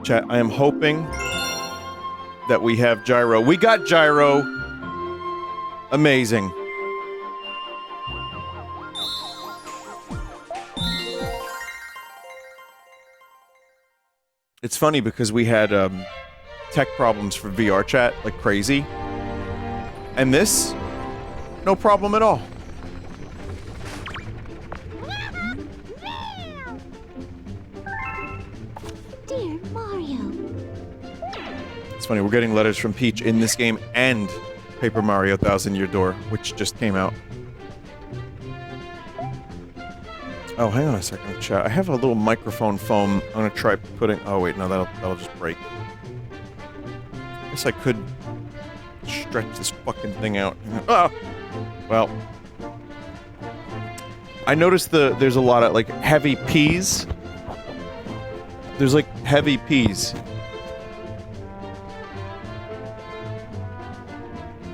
Chat, I am hoping that we have gyro. We got gyro. Amazing. It's funny because we had tech problems for VR chat like crazy. And this, no problem at all. Dear Mario. It's funny, we're getting letters from Peach in this game and Paper Mario Thousand Year Door, which just came out. Oh, hang on a second, chat. I have a little microphone foam. I'm gonna try putting... Oh, wait, no, that'll just break. I guess I could stretch this fucking thing out. Ah! Well. I noticed there's a lot of, like, heavy P's. There's, like, heavy P's.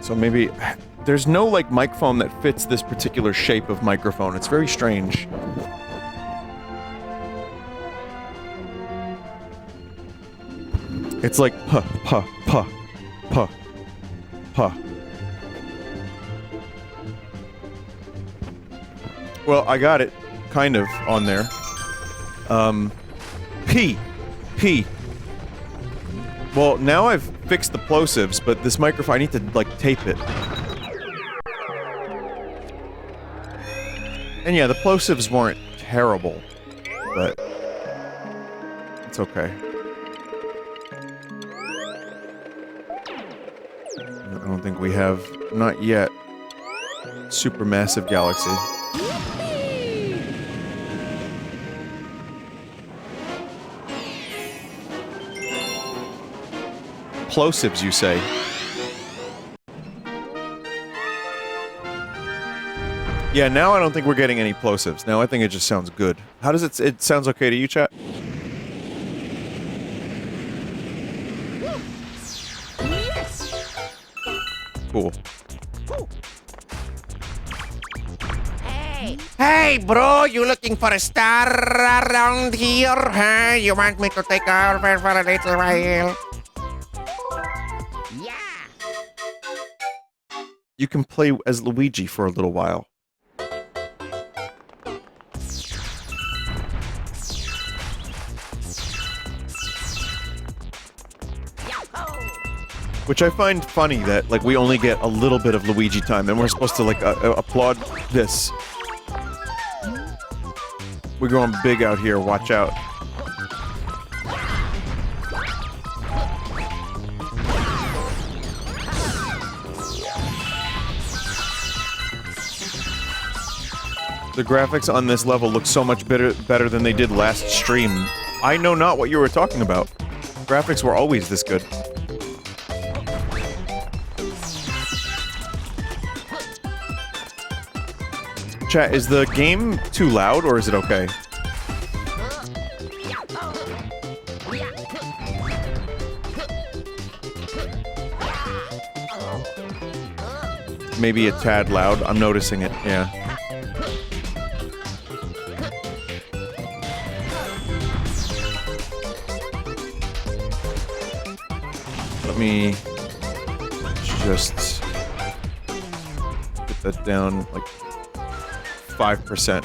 So maybe... There's no, like, microphone that fits this particular shape of microphone. It's very strange. It's like puh, puh, puh, puh, puh. Well, I got it, kind of, on there. P. P. Well, now I've fixed the plosives, but this microphone, I need to, like, tape it. And yeah, the plosives weren't terrible, but it's okay. I don't think we have, not yet, Supermassive Galaxy. Plosives, you say? Yeah, now I don't think we're getting any plosives. Now I think it just sounds good. How does it sounds okay to you, chat? Cool. Hey, bro, you looking for a star around here, huh? You want me to take over for a little while? Yeah. You can play as Luigi for a little while. Which I find funny that, like, we only get a little bit of Luigi time, and we're supposed to, like, applaud this. We're going big out here, watch out. The graphics on this level look so much better than they did last stream. I know not what you were talking about. Graphics were always this good. Chat, is the game too loud, or is it okay? Maybe a tad loud. I'm noticing it, yeah. Let me just get that down, like, 5%.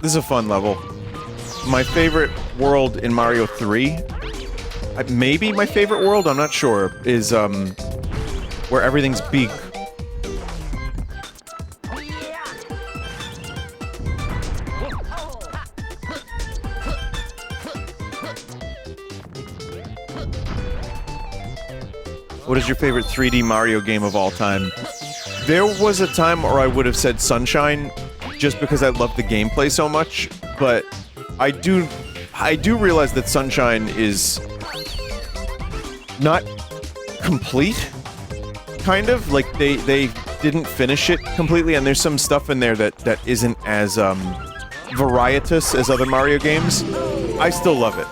This is a fun level. My favorite world in Mario 3, maybe my favorite world, I'm not sure, is where everything's big. What is your favorite 3D Mario game of all time? There was a time where I would have said Sunshine, just because I love the gameplay so much, but I do realize that Sunshine is not complete, kind of. Like, they didn't finish it completely, and there's some stuff in there that isn't as, varietous as other Mario games. I still love it.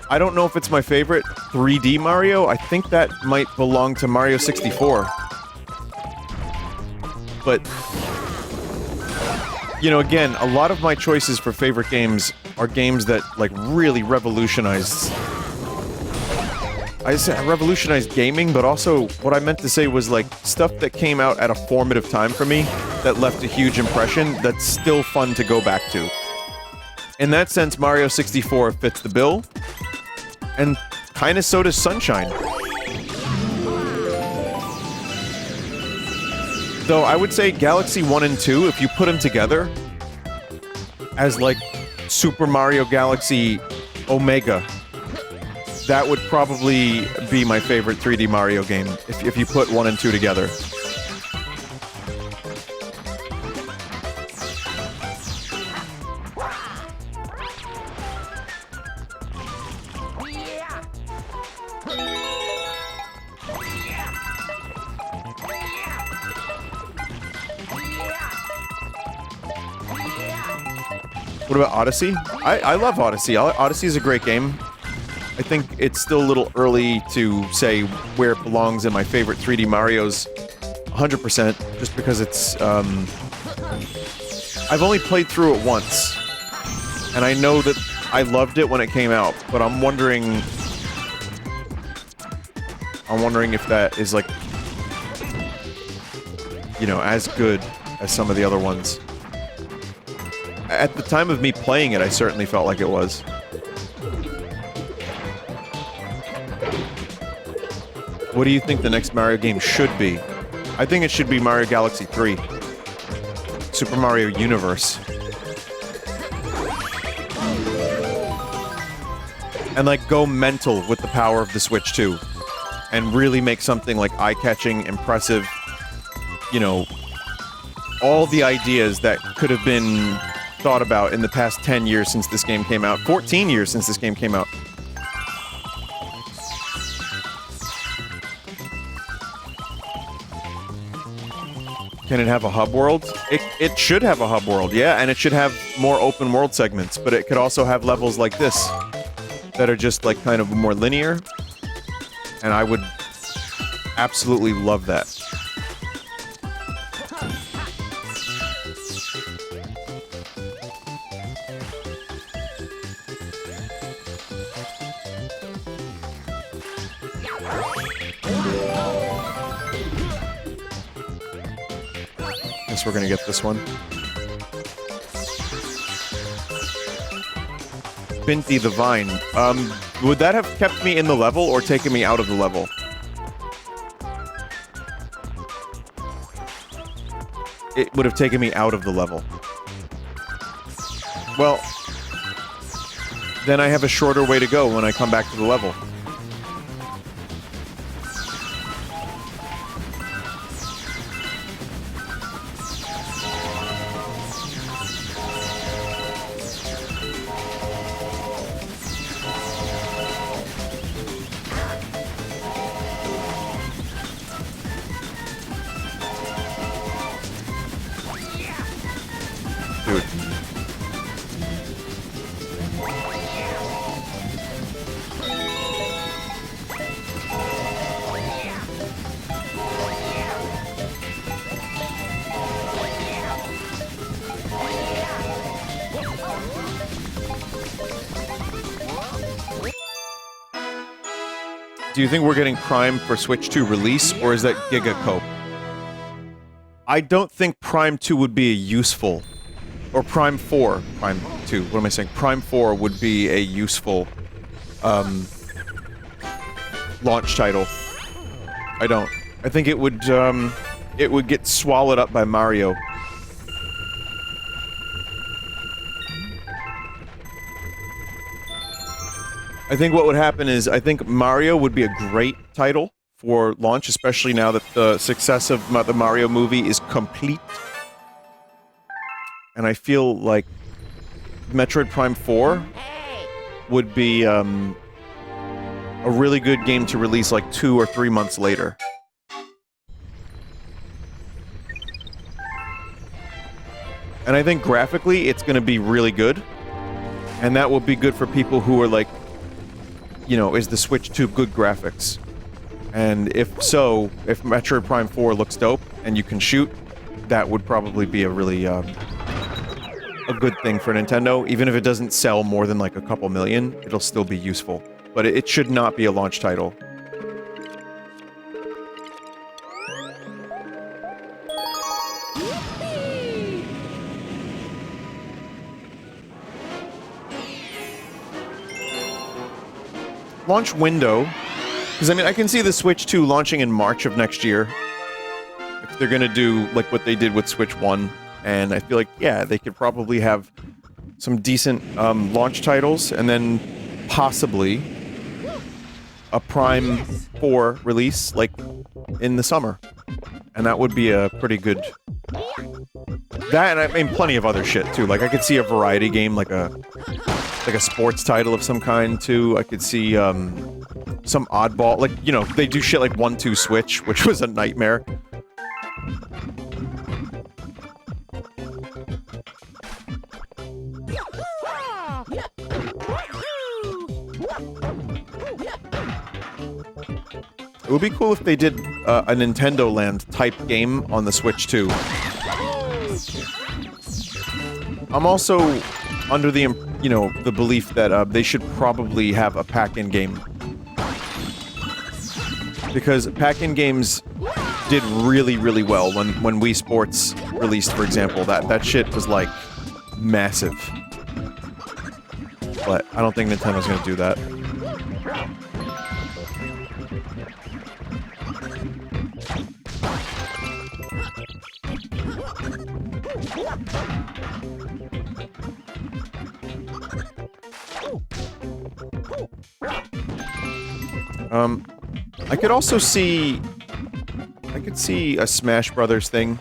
I don't know if it's my favorite 3D Mario. I think that might belong to Mario 64. But, you know, again, a lot of my choices for favorite games are games that, like, really revolutionized... I said revolutionized gaming, but also what I meant to say was, like, stuff that came out at a formative time for me that left a huge impression that's still fun to go back to. In that sense, Mario 64 fits the bill, and kinda so does Sunshine. Though I would say Galaxy 1 and 2, if you put them together as, like, Super Mario Galaxy Omega, that would probably be my favorite 3D Mario game, if you put 1 and 2 together. What about Odyssey? I love Odyssey. Odyssey is a great game. I think it's still a little early to say where it belongs in my favorite 3D Marios 100%, just because it's, I've only played through it once, and I know that I loved it when it came out, but I'm wondering if that is, like, you know, as good as some of the other ones. At the time of me playing it, I certainly felt like it was. What do you think the next Mario game should be? I think it should be Mario Galaxy 3. Super Mario Universe. And, like, go mental with the power of the Switch 2. And really make something, like, eye-catching, impressive, you know, all the ideas that could have been thought about in the past 10 years since this game came out. 14 years since this game came out. Can it have a hub world? It should have a hub world, yeah, and it should have more open world segments, but it could also have levels like this that are just, like, kind of more linear, and I would absolutely love that. Guess we're gonna get this one. Binty the Vine. Would that have kept me in the level or taken me out of the level? It would have taken me out of the level. Well, then I have a shorter way to go when I come back to the level. Do you think we're getting Prime for Switch 2 release, or is that Giga Cope? I don't think Prime 2 would be a useful... Or Prime 4. Prime 2. What am I saying? Prime 4 would be a useful... launch title. I don't. I think it would get swallowed up by Mario. I think what would happen is, I think Mario would be a great title for launch, especially now that the success of the Mario movie is complete. And I feel like Metroid Prime 4 would be a really good game to release like 2 or 3 months later. And I think graphically it's going to be really good. And that will be good for people who are like you know, is the Switch 2 good graphics? And if so, if Metroid Prime 4 looks dope and you can shoot, that would probably be a really a good thing for Nintendo. Even if it doesn't sell more than like a couple million, it'll still be useful. But it should not be a launch title. Launch window, because I mean I can see the Switch 2 launching in March of next year if they're gonna do like what they did with Switch 1, and I feel like yeah they could probably have some decent launch titles and then possibly a Prime 4 release like in the summer, and that would be a pretty good. That and I mean plenty of other shit too. Like I could see a variety game like a sports title of some kind, too. I could see, some oddball... Like, you know, they do shit like 1-2 Switch, which was a nightmare. It would be cool if they did a Nintendo Land type game on the Switch, too. I'm also under the, you know, the belief that they should probably have a pack-in game. Because pack-in games did really, really well when Wii Sports released, for example. That shit was, like, massive. But I don't think Nintendo's gonna do that. I could also see... I could see a Smash Brothers thing.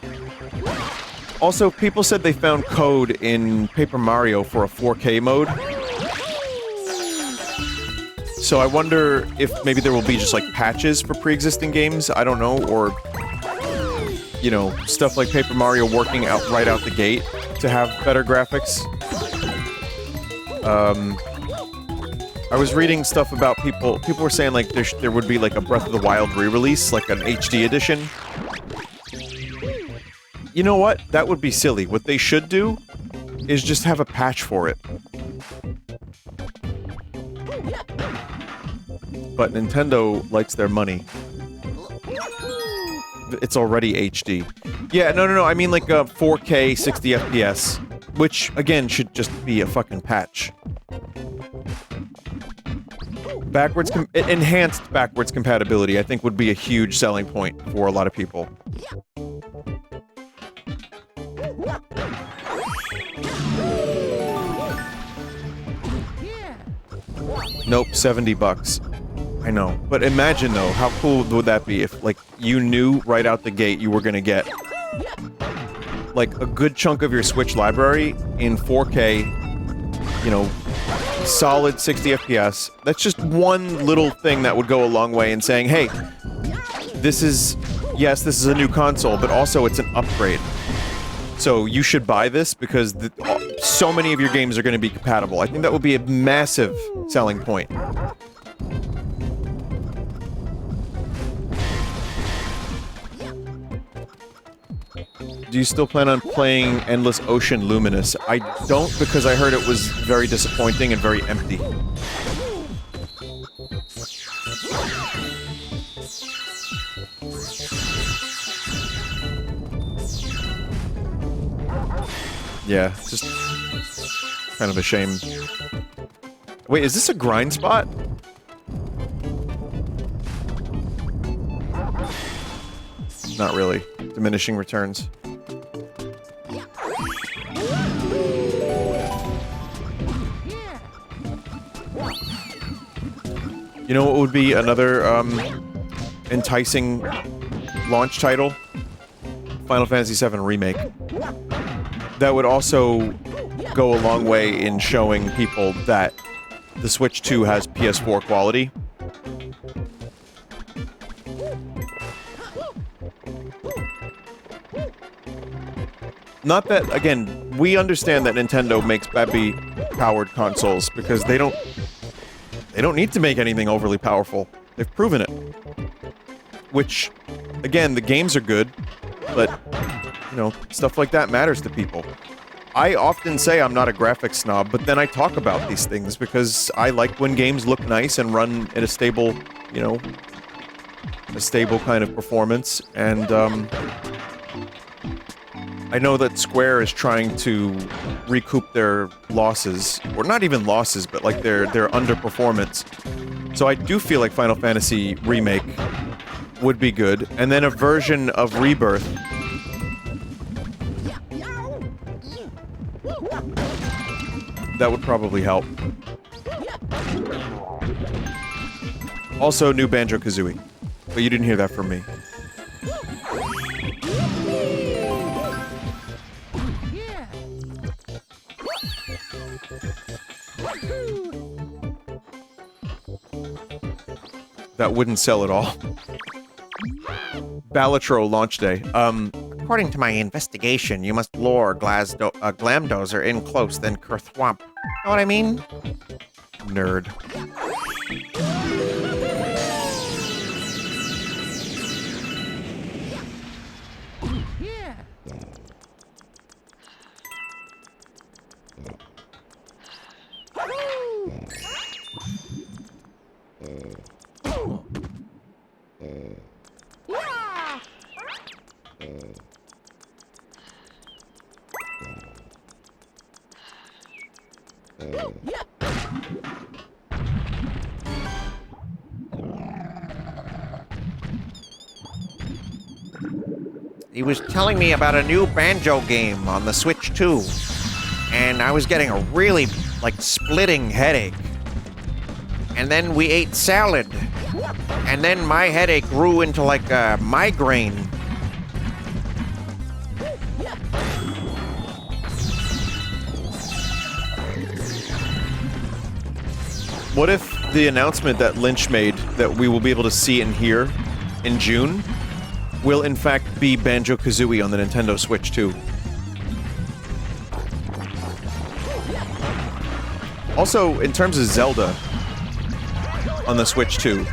Also, people said they found code in Paper Mario for a 4K mode. So I wonder if maybe there will be just, like, patches for pre-existing games, I don't know, or... You know, stuff like Paper Mario working out right out the gate to have better graphics. I was reading stuff about people were saying like there would be like a Breath of the Wild re-release, like an HD edition. You know what? That would be silly. What they should do is just have a patch for it. But Nintendo likes their money. It's already HD. Yeah, no, I mean like a 4K 60 FPS, which again should just be a fucking patch. Enhanced backwards compatibility, I think, would be a huge selling point for a lot of people. Nope, $70. I know. But imagine, though, how cool would that be if, like, you knew right out the gate you were gonna get, like, a good chunk of your Switch library in 4K, you know, solid 60 FPS. That's just one little thing that would go a long way in saying, hey, this is a new console, but also it's an upgrade. So you should buy this because so many of your games are going to be compatible. I think that would be a massive selling point. Do you still plan on playing Endless Ocean Luminous? I don't, because I heard it was very disappointing and very empty. Yeah, it's just kind of a shame. Wait, is this a grind spot? Not really. Diminishing returns. You know what would be another, enticing launch title? Final Fantasy VII Remake. That would also go a long way in showing people that the Switch 2 has PS4 quality. Not that, again, we understand that Nintendo makes Babby-powered consoles because they don't... They don't need to make anything overly powerful. They've proven it. Which, again, the games are good, but, you know, stuff like that matters to people. I often say I'm not a graphics snob, but then I talk about these things because I like when games look nice and run at a stable, you know, a stable kind of performance, and, I know that Square is trying to recoup their losses, or not even losses, but like their underperformance. So I do feel like Final Fantasy Remake would be good, and then a version of Rebirth. That would probably help. Also, new Banjo-Kazooie. But you didn't hear that from me. That wouldn't sell at all. Balatro launch day. According to my investigation, you must lure Glamdozer in close, then kerthwomp. Know what I mean? Nerd. He was telling me about a new banjo game on the Switch 2, and I was getting a really, like, splitting headache. And then we ate salad, and then my headache grew into, like, a migraine. What if the announcement that Lynch made that we will be able to see and hear in June will in fact be Banjo-Kazooie on the Nintendo Switch 2? Also, in terms of Zelda on the Switch 2,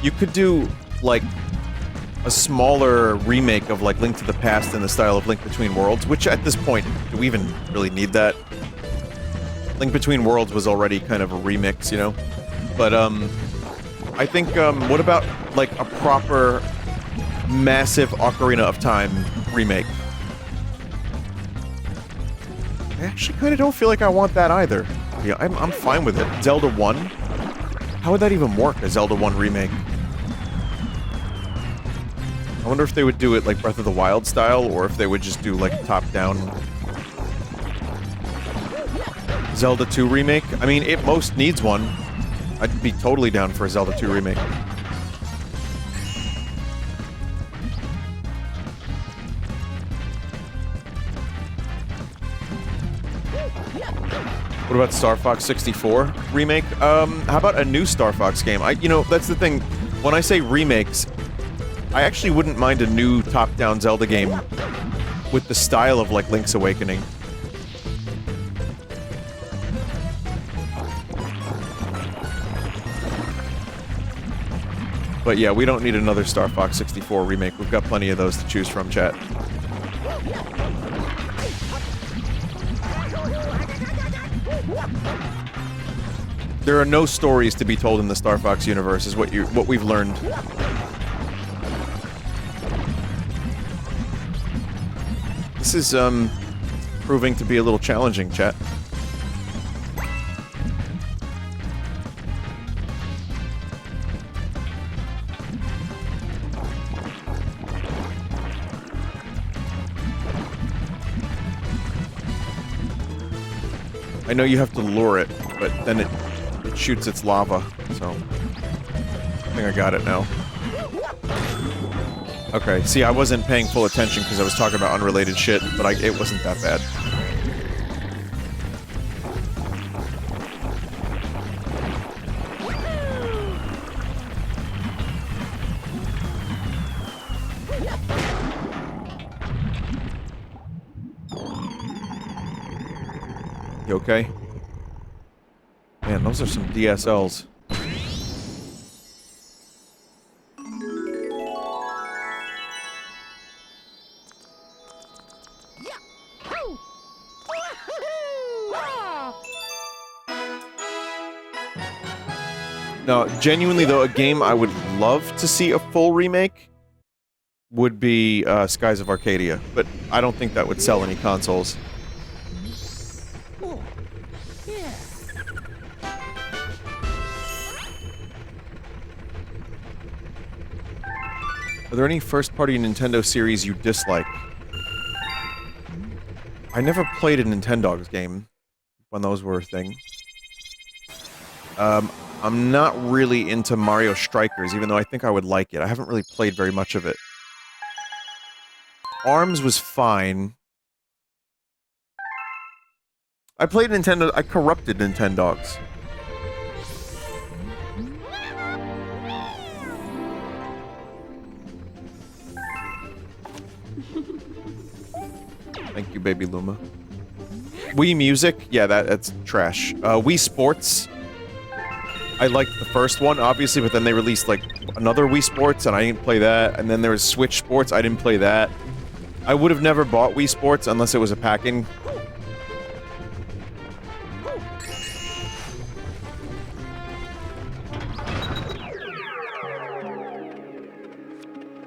you could do, like, a smaller remake of, like, Link to the Past in the style of Link Between Worlds, which at this point, do we even really need that? Link Between Worlds was already kind of a remix, you know? But, I think, what about, like, a proper, massive Ocarina of Time remake? I actually kind of don't feel like I want that either. Yeah, I'm fine with it. Zelda 1? How would that even work, a Zelda 1 remake? I wonder if they would do it like Breath of the Wild style, or if they would just do, like, top-down Zelda 2 remake. I mean, it most needs one. I'd be totally down for a Zelda 2 remake. What about Star Fox 64 remake? How about a new Star Fox game? You know, that's the thing. When I say remakes, I actually wouldn't mind a new top-down Zelda game with the style of, like, Link's Awakening. But yeah, we don't need another Star Fox 64 remake. We've got plenty of those to choose from, chat. There are no stories to be told in the Star Fox universe, is what we've learned. This is, proving to be a little challenging, chat. I know you have to lure it, but then it shoots its lava, so... I think I got it now. Okay, see, I wasn't paying full attention because I was talking about unrelated shit, but it wasn't that bad. You okay? Man, those are some DSLs. No, genuinely though, a game I would love to see a full remake would be Skies of Arcadia, but I don't think that would sell any consoles. Are there any first-party Nintendo series you dislike? I never played a Nintendogs game when those were a thing. I'm not really into Mario Strikers, even though I think I would like it. I haven't really played very much of it. ARMS was fine. I played Nintendo... I corrupted Nintendogs. Thank you, Baby Luma. Wii Music? Yeah, that's trash. Wii Sports? I liked the first one, obviously, but then they released, like, another Wii Sports, and I didn't play that. And then there was Switch Sports, I didn't play that. I would have never bought Wii Sports unless it was a pack-in.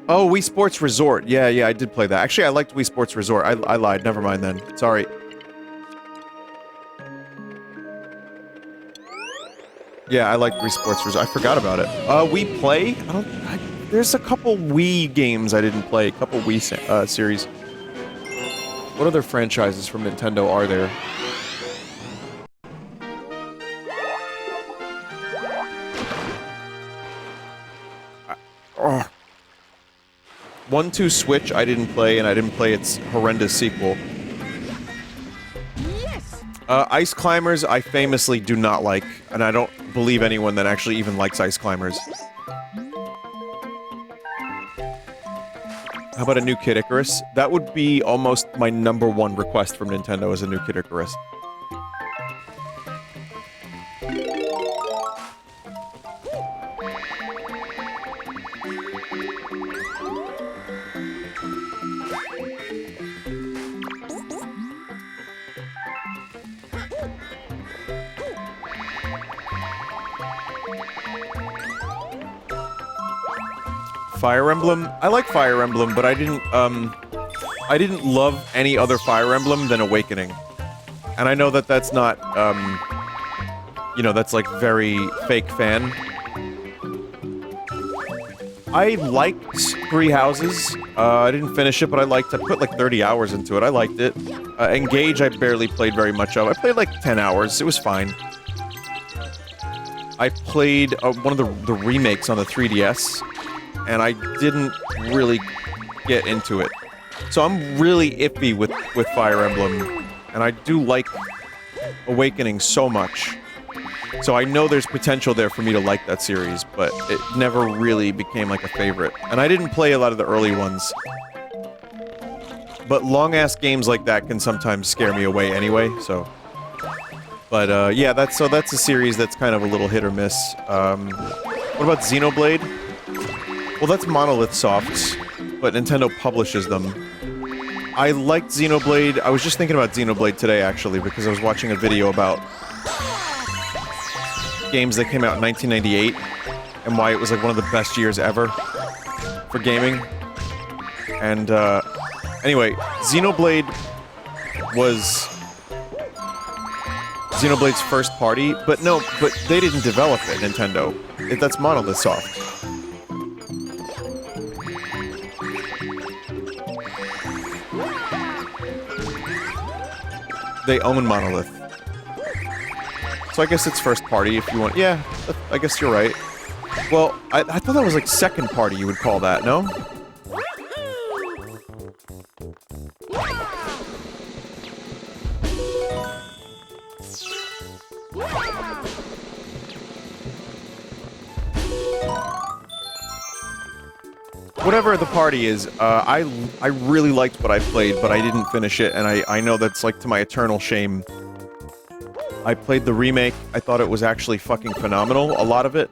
Oh, Wii Sports Resort. Yeah, I did play that. Actually, I liked Wii Sports Resort. I lied. Never mind then. Sorry. Yeah, I like Wii Sports Resort. I forgot about it. Wii Play? There's a couple Wii games I didn't play. A couple Wii series. What other franchises from Nintendo are there? Oh. 1-2 Switch I didn't play, and I didn't play its horrendous sequel. Yes! Ice Climbers I famously do not like, and I don't believe anyone that actually even likes Ice Climbers. How about a new Kid Icarus? That would be almost my #1 request from Nintendo, is a new Kid Icarus. Fire Emblem? I like Fire Emblem, but I didn't love any other Fire Emblem than Awakening. And I know that that's not, you know, that's like very fake fan. I liked Three Houses. I didn't finish it, but I liked it. I put like 30 hours into it. I liked it. Engage, I barely played very much of. I played like 10 hours. It was fine. I played one of the remakes on the 3DS. And I didn't really get into it. So I'm really iffy with Fire Emblem. And I do like Awakening so much. So I know there's potential there for me to like that series, but it never really became like a favorite. And I didn't play a lot of the early ones. But long-ass games like that can sometimes scare me away anyway, so... But, yeah, that's a series that's kind of a little hit or miss. What about Xenoblade? Well, that's Monolith Soft's, but Nintendo publishes them. I liked Xenoblade. I was just thinking about Xenoblade today, actually, because I was watching a video about games that came out in 1998 and why it was like one of the best years ever for gaming. And, anyway, Xenoblade was Xenoblade's first party, but they didn't develop it, Nintendo. That's Monolith Soft. They own Monolith. So I guess it's first party if you want. Yeah, I guess you're right. Well, I thought that was like second party you would call that, no? Whatever the party is, I really liked what I played, but I didn't finish it, and I know that's like to my eternal shame. I played the remake. I thought it was actually fucking phenomenal, a lot of it.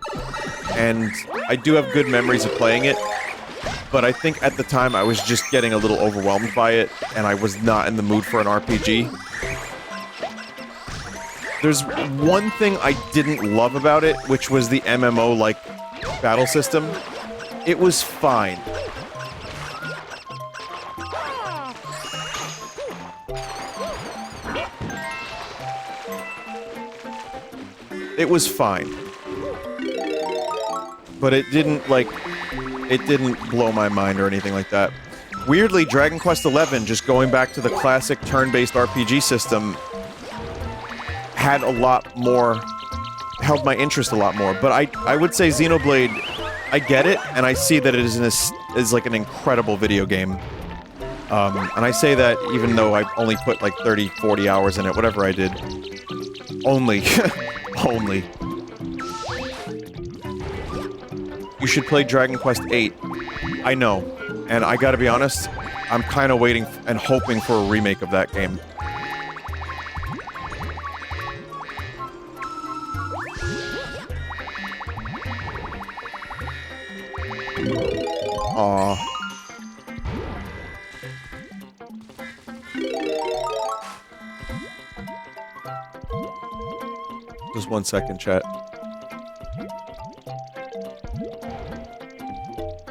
And I do have good memories of playing it. But I think at the time I was just getting a little overwhelmed by it, and I was not in the mood for an RPG. There's one thing I didn't love about it, which was the MMO-like battle system. It was fine. It was fine. But it didn't, like... It didn't blow my mind or anything like that. Weirdly, Dragon Quest XI, just going back to the classic turn-based RPG system, had a lot more... held my interest a lot more. But I would say Xenoblade, I get it, and I see that it is like an incredible video game. And I say that even though I only put like 30, 40 hours in it, whatever I did. Only. Only. You should play Dragon Quest VIII. I know. And I gotta be honest, I'm kind of waiting and hoping for a remake of that game. Aww. Just 1 second, chat.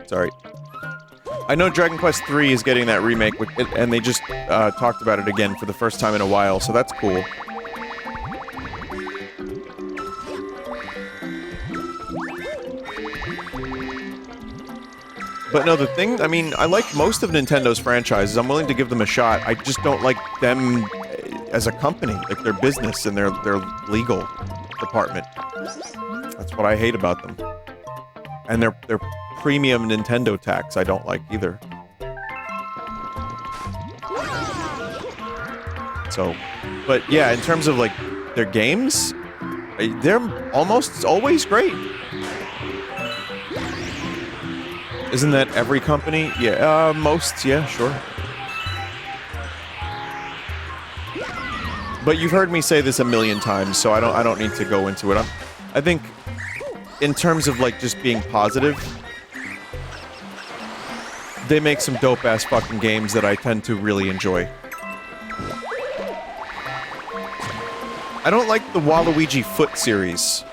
Sorry. I know Dragon Quest III is getting that remake, and they just talked about it again for the first time in a while, so that's cool. But no, the thing, I mean, I like most of Nintendo's franchises. I'm willing to give them a shot. I just don't like them as a company, like their business and their legal department. That's what I hate about them. And their premium Nintendo tax I don't like either. So, but yeah, in terms of like their games, they're almost always great. Isn't that every company? Yeah, most, yeah, sure. But you've heard me say this a million times, so I don't need to go into it. I think in terms of like just being positive, they make some dope-ass fucking games that I tend to really enjoy. I don't like the Waluigi Foot series.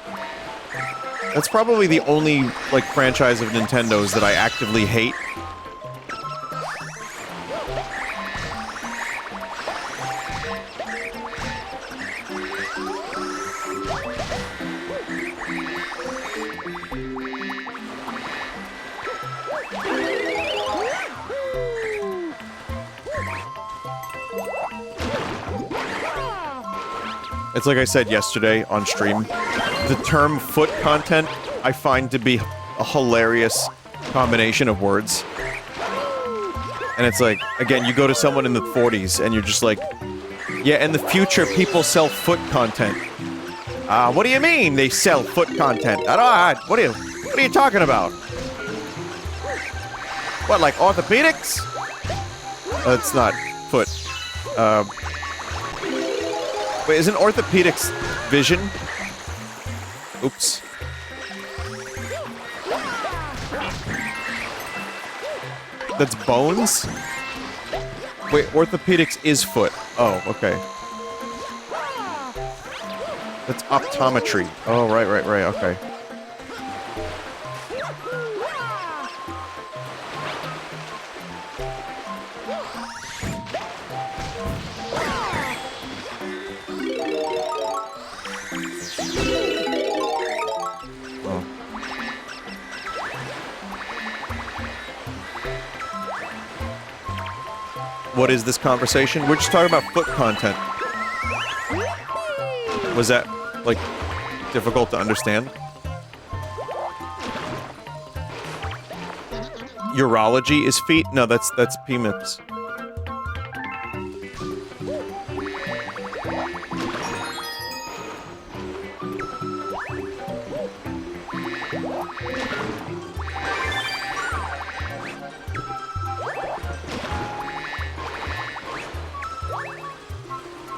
That's probably the only, like, franchise of Nintendo's that I actively hate. It's like I said yesterday on stream, the term foot content I find to be a hilarious combination of words. And it's like, again, you go to someone in the 40s and you're just like, yeah, in the future people sell foot content. What do you mean they sell foot content? What are you talking about? What, like orthopedics? It's not foot. Wait, isn't orthopedics vision? Oops. That's bones? Wait, orthopedics is foot. Oh, okay. That's optometry. Oh, right, okay. What is this conversation? We're just talking about foot content. Was that, like, difficult to understand? Urology is feet? No, that's PMIPs.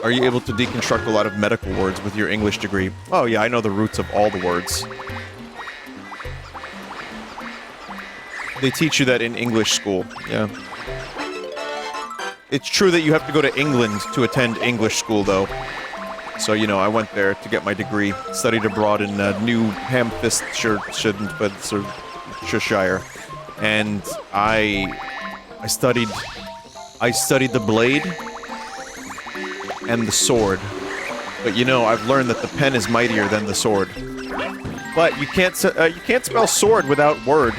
Are you able to deconstruct a lot of medical words with your English degree? Oh yeah, I know the roots of all the words. They teach you that in English school, yeah. It's true that you have to go to England to attend English school, though. So, you know, I went there to get my degree. Studied abroad in New Hampshire, and I studied the blade and the sword. But you know, I've learned that the pen is mightier than the sword. But you can't spell sword without word.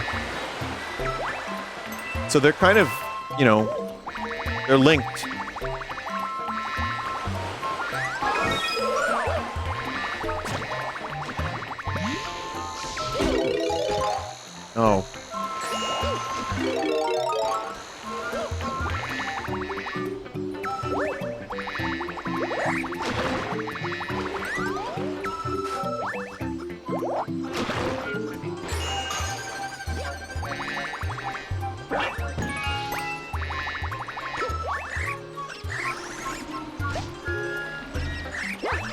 So they're kind of, you know, they're linked. Oh.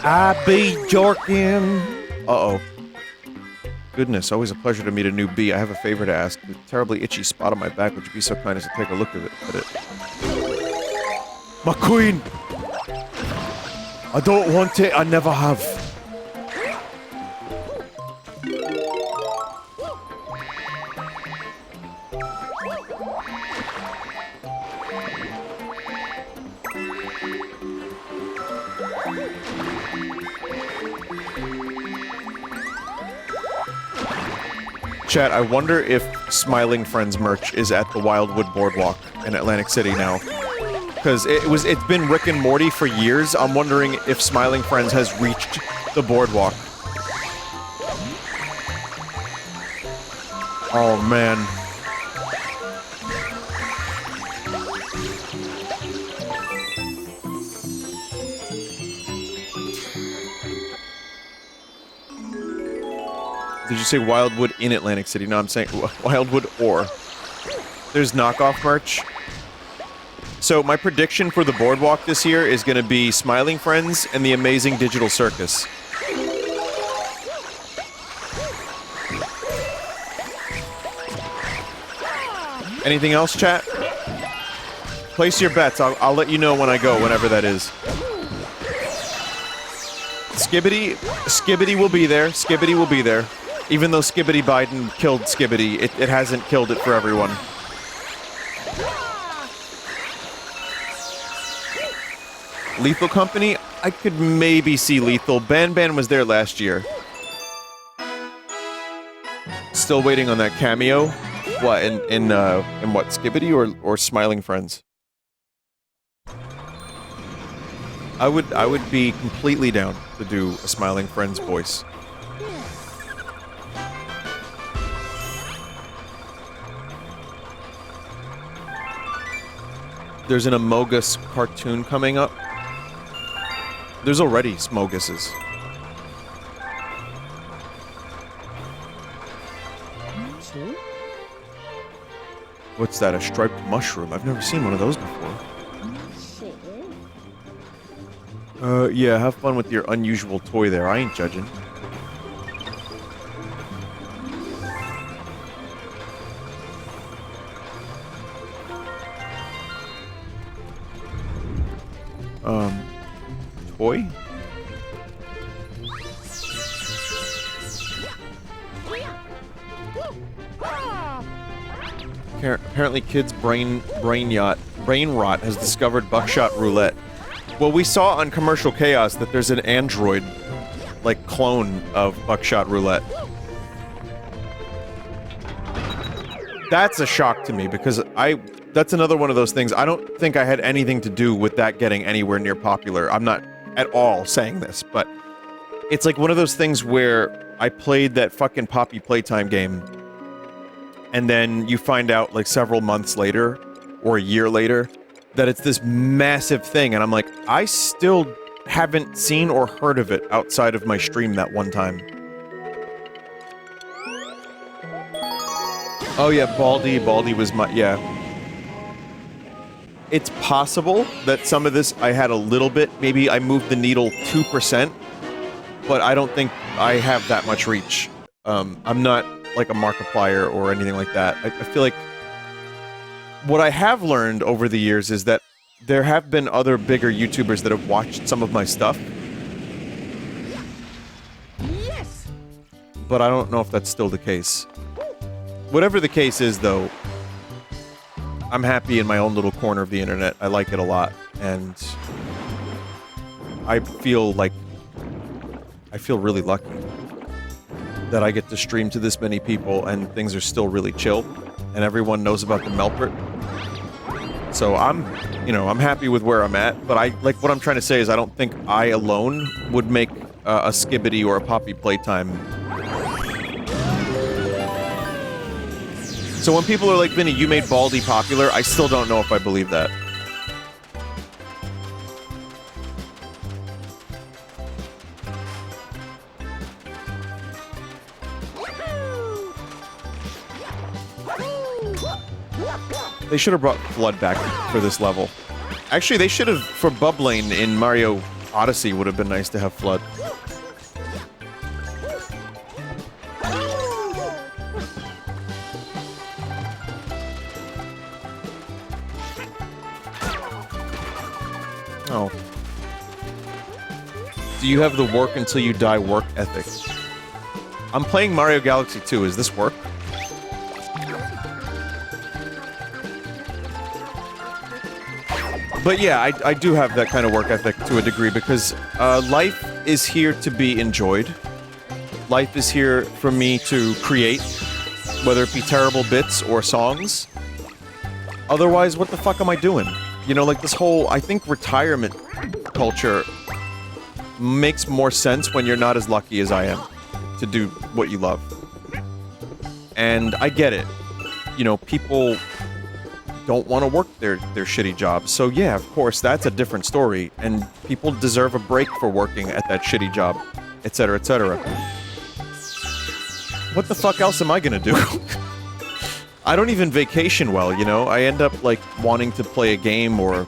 I be jorkin. Uh-oh. Goodness, always a pleasure to meet a new bee. I have a favor to ask. A terribly itchy spot on my back. Would you be so kind as to take a look at it? My queen! I don't want it, I never have. Chat, I wonder if Smiling Friends merch is at the Wildwood Boardwalk in Atlantic City now. Because it's been Rick and Morty for years. I'm wondering if Smiling Friends has reached the boardwalk. Oh man. Did you say Wildwood in Atlantic City? No, I'm saying Wildwood or. There's knockoff merch. So my prediction for the boardwalk this year is going to be Smiling Friends and the Amazing Digital Circus. Anything else, chat? Place your bets. I'll let you know when I go, whenever that is. Skibbity will be there. Skibbity will be there. Even though Skibbity Biden killed Skibbity, it hasn't killed it for everyone. Lethal Company? I could maybe see Lethal. Ban was there last year. Still waiting on that cameo. What, in what, Skibbity or Smiling Friends? I would be completely down to do a Smiling Friends voice. There's an Amogus cartoon coming up. There's already Smoguses. What's that, a striped mushroom? I've never seen one of those before. Yeah, have fun with your unusual toy there. I ain't judging. Toy? Apparently kids' brain rot has discovered buckshot roulette. Well, we saw on Commercial Chaos that there's an android, like, clone of buckshot roulette. That's a shock to me, because that's another one of those things. I don't think I had anything to do with that getting anywhere near popular. I'm not at all saying this, but it's like one of those things where I played that fucking Poppy Playtime game, and then you find out, like, several months later, or a year later, that it's this massive thing, and I'm like, I still haven't seen or heard of it outside of my stream that one time. Oh yeah, Baldy was my, yeah. it's possible that some of this I had a little bit. Maybe I moved the needle 2%, but I don't think I have that much reach. I'm not like a Markiplier or anything like that. I feel like what I have learned over the years is that there have been other bigger YouTubers that have watched some of my stuff. Yes! But I don't know if that's still the case. Whatever the case is, though, I'm happy in my own little corner of the internet. I like it a lot, and I feel really lucky that I get to stream to this many people and things are still really chill, and everyone knows about the Melpert. So I'm happy with where I'm at, but what I'm trying to say is I don't think I alone would make a Skibbity or a Poppy playtime. So when people are like, Vinny, you made Baldi popular, I still don't know if I believe that. They should have brought Flood back for this level. Actually, they should have, for Bubbling in Mario Odyssey, would have been nice to have Flood. Oh. Do you have the work until you die work ethic? I'm playing Mario Galaxy 2. Is this work? But yeah, I do have that kind of work ethic to a degree because life is here to be enjoyed. Life is here for me to create, whether it be terrible bits or songs. Otherwise, what the fuck am I doing? You know, like this whole, I think retirement culture makes more sense when you're not as lucky as I am to do what you love. And I get it. You know, people don't want to work their shitty jobs. So yeah, of course, that's a different story. And people deserve a break for working at that shitty job, etc., etc. What the fuck else am I gonna do? I don't even vacation well, you know? I end up, like, wanting to play a game, or...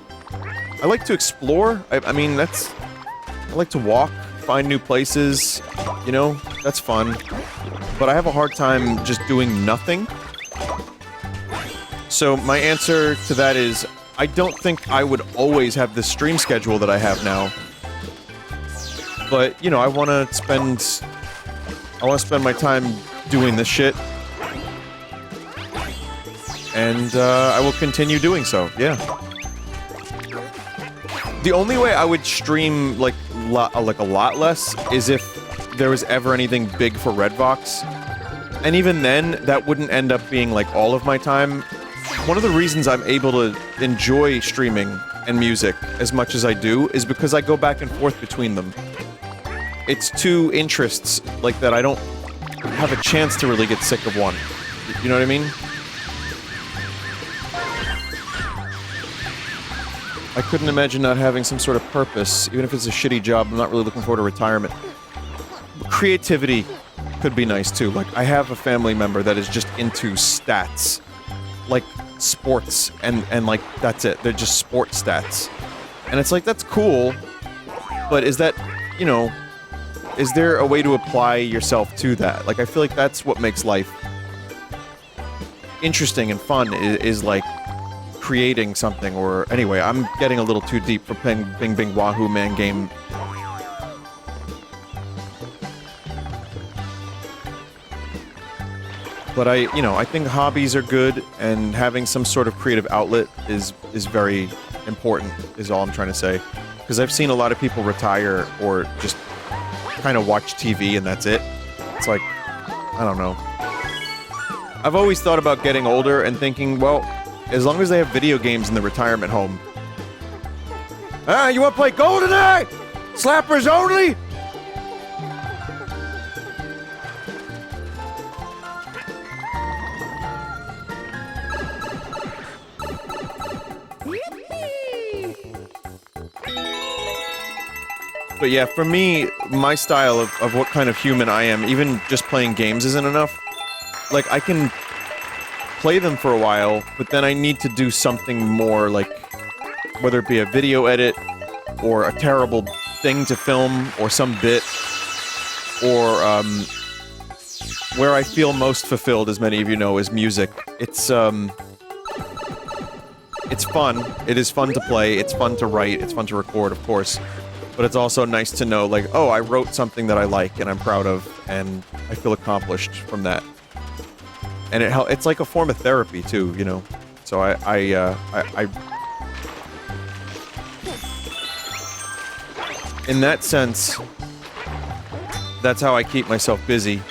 I like to explore. I mean, that's... I like to walk, find new places, you know? That's fun. But I have a hard time just doing nothing. So my answer to that is, I don't think I would always have the stream schedule that I have now. But, you know, I want to spend my time doing this shit. And I will continue doing so, yeah. The only way I would stream, like a lot less is if there was ever anything big for Redvox. And even then, that wouldn't end up being, like, all of my time. One of the reasons I'm able to enjoy streaming and music as much as I do is because I go back and forth between them. It's two interests, like, that I don't have a chance to really get sick of one. You know what I mean? I couldn't imagine not having some sort of purpose, even if it's a shitty job. I'm not really looking forward to retirement. Creativity could be nice, too. Like, I have a family member that is just into stats. Like, sports, and like, that's it. They're just sport stats. And it's like, that's cool, but is that, you know, is there a way to apply yourself to that? Like, I feel like that's what makes life interesting and fun, is like, creating something, or... Anyway, I'm getting a little too deep for playing Bing Bing Wahoo Man game. But I think hobbies are good, and having some sort of creative outlet is very important, is all I'm trying to say. Because I've seen a lot of people retire, or just kind of watch TV and that's it. It's like, I don't know. I've always thought about getting older and thinking, well, as long as they have video games in the retirement home. Ah, you want to play GoldenEye? Slappers only? But yeah, for me, my style of what kind of human I am, even just playing games isn't enough. Like, I can play them for a while, but then I need to do something more, like, whether it be a video edit, or a terrible thing to film, or some bit, or where I feel most fulfilled, as many of you know, is music. It's fun. It is fun to play, it's fun to write, it's fun to record, of course. But it's also nice to know, like, oh, I wrote something that I like and I'm proud of, and I feel accomplished from that. And it's like a form of therapy, too, you know? So in that sense, that's how I keep myself busy.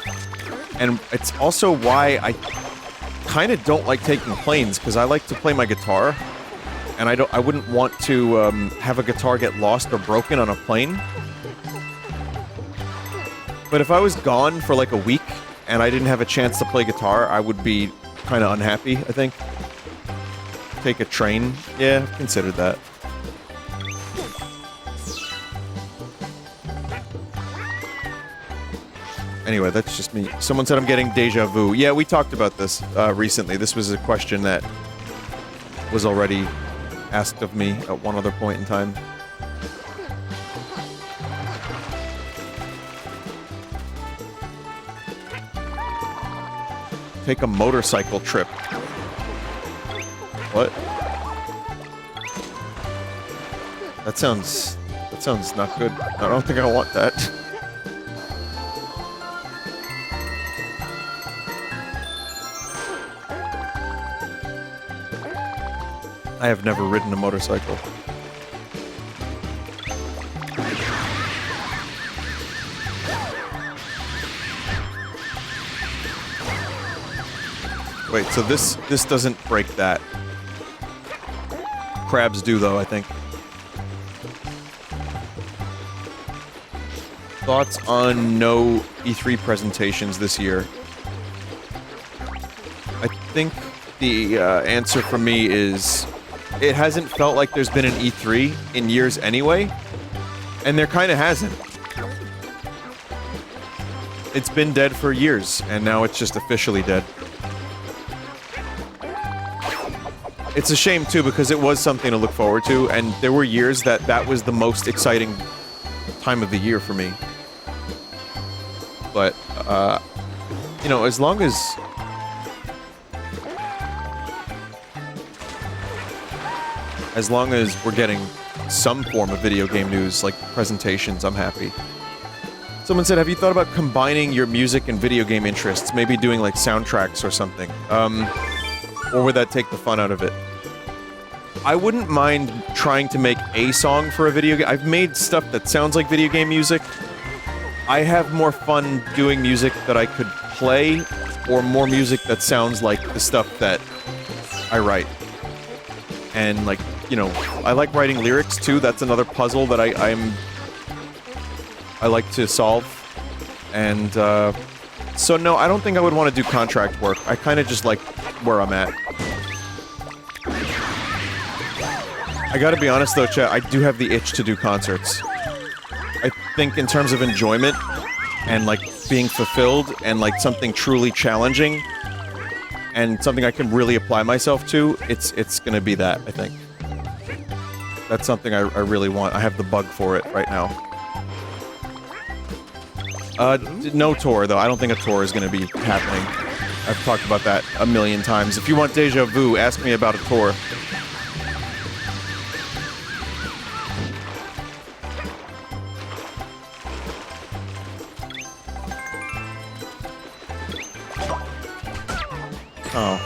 And it's also why I kind of don't like taking planes, because I like to play my guitar, and I wouldn't want to have a guitar get lost or broken on a plane. But if I was gone for like a week and I didn't have a chance to play guitar, I would be kind of unhappy, I think. Take a train? Yeah, I've considered that. Anyway, that's just me. Someone said I'm getting deja vu. Yeah, we talked about this recently. This was a question that was already asked of me at one other point in time. Take a motorcycle trip. What? That sounds not good. I don't think I want that. I have never ridden a motorcycle. Wait, so this doesn't break that. Crabs do, though, I think. Thoughts on no E3 presentations this year? I think the answer for me is it hasn't felt like there's been an E3 in years anyway, and there kind of hasn't. It's been dead for years, and now it's just officially dead. It's a shame, too, because it was something to look forward to, and there were years that was the most exciting time of the year for me. But, you know, as long as we're getting some form of video game news, like presentations, I'm happy. Someone said, have you thought about combining your music and video game interests? Maybe doing, like, soundtracks or something? Or would that take the fun out of it? I wouldn't mind trying to make a song for a video game. I've made stuff that sounds like video game music. I have more fun doing music that I could play, or more music that sounds like the stuff that I write. And, like, you know, I like writing lyrics, too. That's another puzzle that I like to solve. And, so no, I don't think I would want to do contract work. I kind of just like where I'm at. I gotta be honest, though, chat, I do have the itch to do concerts. I think in terms of enjoyment, and, like, being fulfilled, and, like, something truly challenging, and something I can really apply myself to, it's gonna be that, I think. That's something I really want. I have the bug for it right now. No tour, though. I don't think a tour is gonna be happening. I've talked about that a million times. If you want deja vu, ask me about a tour. Oh.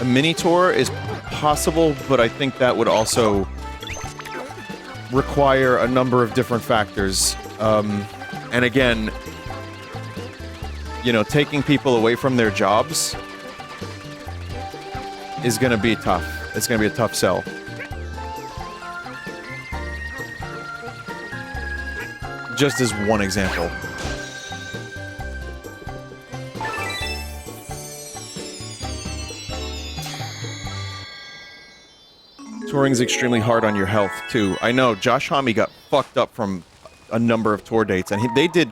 A mini tour is possible, but I think that would also require a number of different factors. And again, you know, taking people away from their jobs is gonna be tough. It's gonna be a tough sell. Just as one example. Touring's extremely hard on your health, too. I know, Josh Homme got fucked up from a number of tour dates, and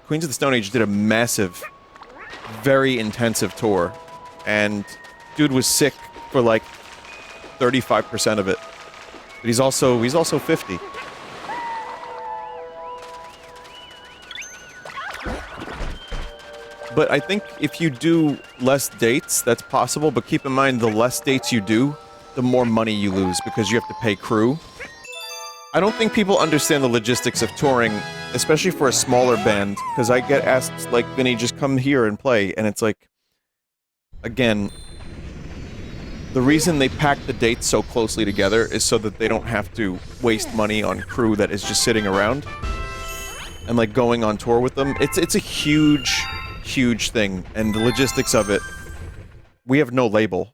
Queens of the Stone Age did a massive, very intensive tour, and dude was sick for like 35% of it. But he's also 50. But I think if you do less dates, that's possible, but keep in mind the less dates you do, the more money you lose because you have to pay crew. I don't think people understand the logistics of touring, especially for a smaller band, because I get asked, like, Vinny, just come here and play, and it's like, again, the reason they pack the dates so closely together is so that they don't have to waste money on crew that is just sitting around and, like, going on tour with them. It's a huge thing, and the logistics of it, we have no label.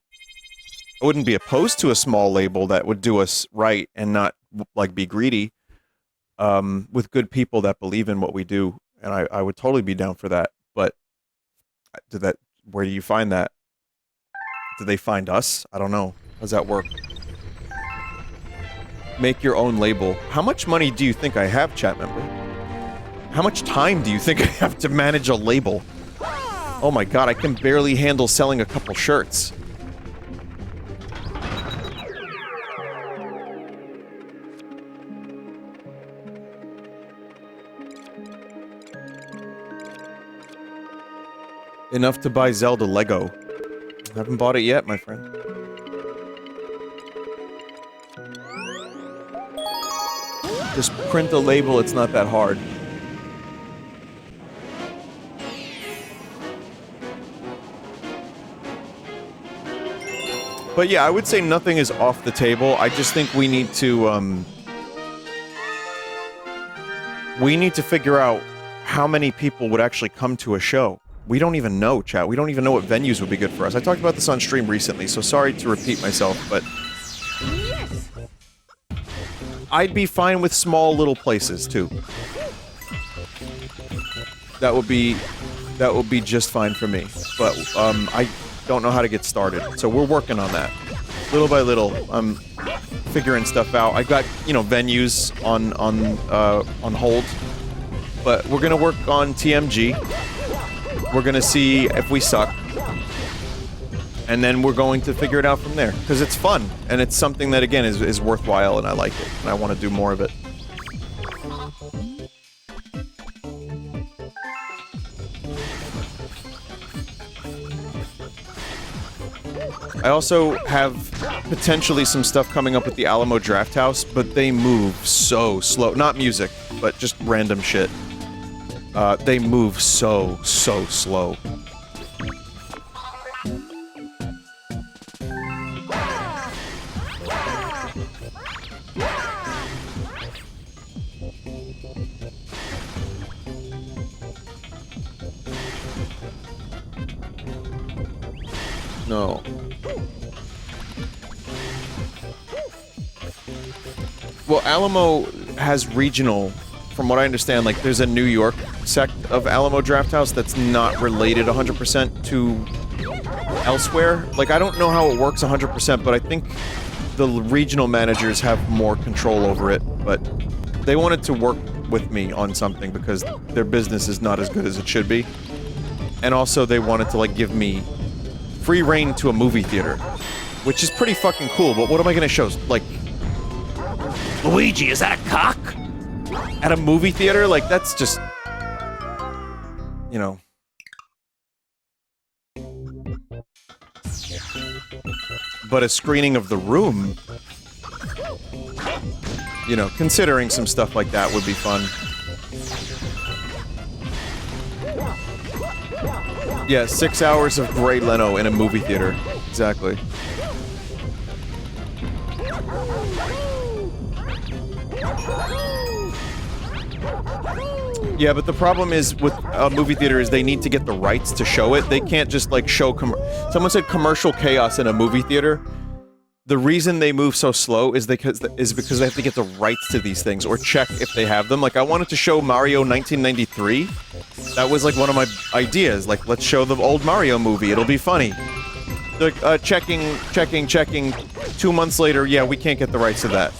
I wouldn't be opposed to a small label that would do us right and not, like, be greedy, with good people that believe in what we do, and I would totally be down for that, but where do you find that? Do they find us? I don't know. How does that work? Make your own label. How much money do you think I have, chat member? How much time do you think I have to manage a label? Oh my god, I can barely handle selling a couple shirts. Enough to buy Zelda Lego. Haven't bought it yet, my friend. Just print the label, it's not that hard. But yeah, I would say nothing is off the table. I just think we need to figure out how many people would actually come to a show. We don't even know, chat. We don't even know what venues would be good for us. I talked about this on stream recently, so sorry to repeat myself, but I'd be fine with small little places too. That would be just fine for me. But I don't know how to get started, so we're working on that. Little by little, I'm figuring stuff out. I got, you know, venues on hold, but we're gonna work on TMG. We're gonna see if we suck, and then we're going to figure it out from there, because it's fun, and it's something that, again, is worthwhile, and I like it, and I want to do more of it. I also have potentially some stuff coming up with the Alamo Drafthouse, but they move so slow. Not music, but just random shit. They move so slow. No. Well, Alamo has regional, from what I understand, like, there's a New York sect of Alamo Drafthouse that's not related 100% to elsewhere. Like, I don't know how it works 100%, but I think the regional managers have more control over it, but they wanted to work with me on something because their business is not as good as it should be. And also they wanted to, like, give me free reign to a movie theater, which is pretty fucking cool, but what am I gonna show? Like, Luigi, is that a cock? At a movie theater? Like, that's just... you know... But a screening of The Room... you know, considering some stuff like that would be fun. Yeah, 6 hours of Grey Leno in a movie theater. Exactly. Yeah, but the problem is with a movie theater is they need to get the rights to show it. They can't just, like, show someone said commercial chaos in a movie theater. The reason they move so slow is because they have to get the rights to these things or check if they have them. Like, I wanted to show Mario 1993. That was, like, one of my ideas. Like, let's show the old Mario movie. It'll be funny. Like, checking. 2 months later, yeah, we can't get the rights to that.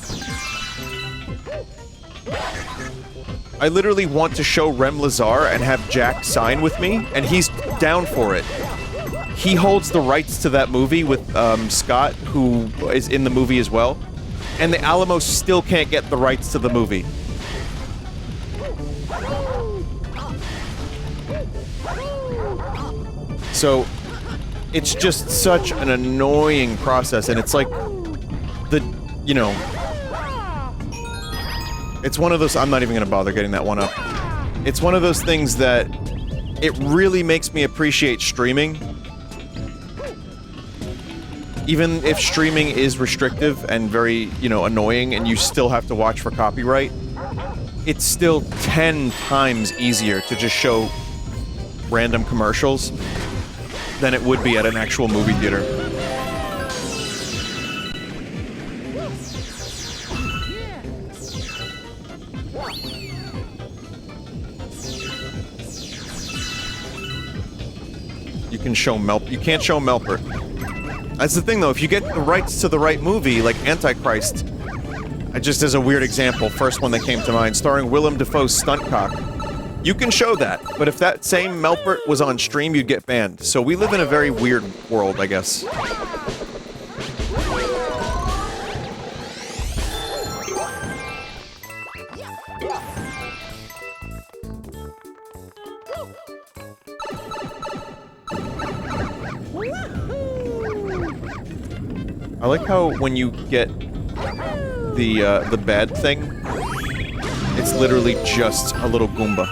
I literally want to show Rem Lazar and have Jack sign with me, and he's down for it. He holds the rights to that movie with Scott, who is in the movie as well. and the Alamo still can't get the rights to the movie. So, it's just such an annoying process, and it's like you know, it's one of those, I'm not even gonna bother getting that one up. It's one of those things that it really makes me appreciate streaming. Even if streaming is restrictive and very, you know, annoying and you still have to watch for copyright, it's still 10 times easier to just show random commercials than it would be at an actual movie theater. You can show you can't show Melpert. That's the thing, though. If you get the rights to the right movie, like Antichrist, just as a weird example, first one that came to mind, starring Willem Dafoe's stunt cock, you can show that. But if that same Melpert was on stream, you'd get banned. So we live in a very weird world, I guess. I like how when you get the bad thing, it's literally just a little Goomba.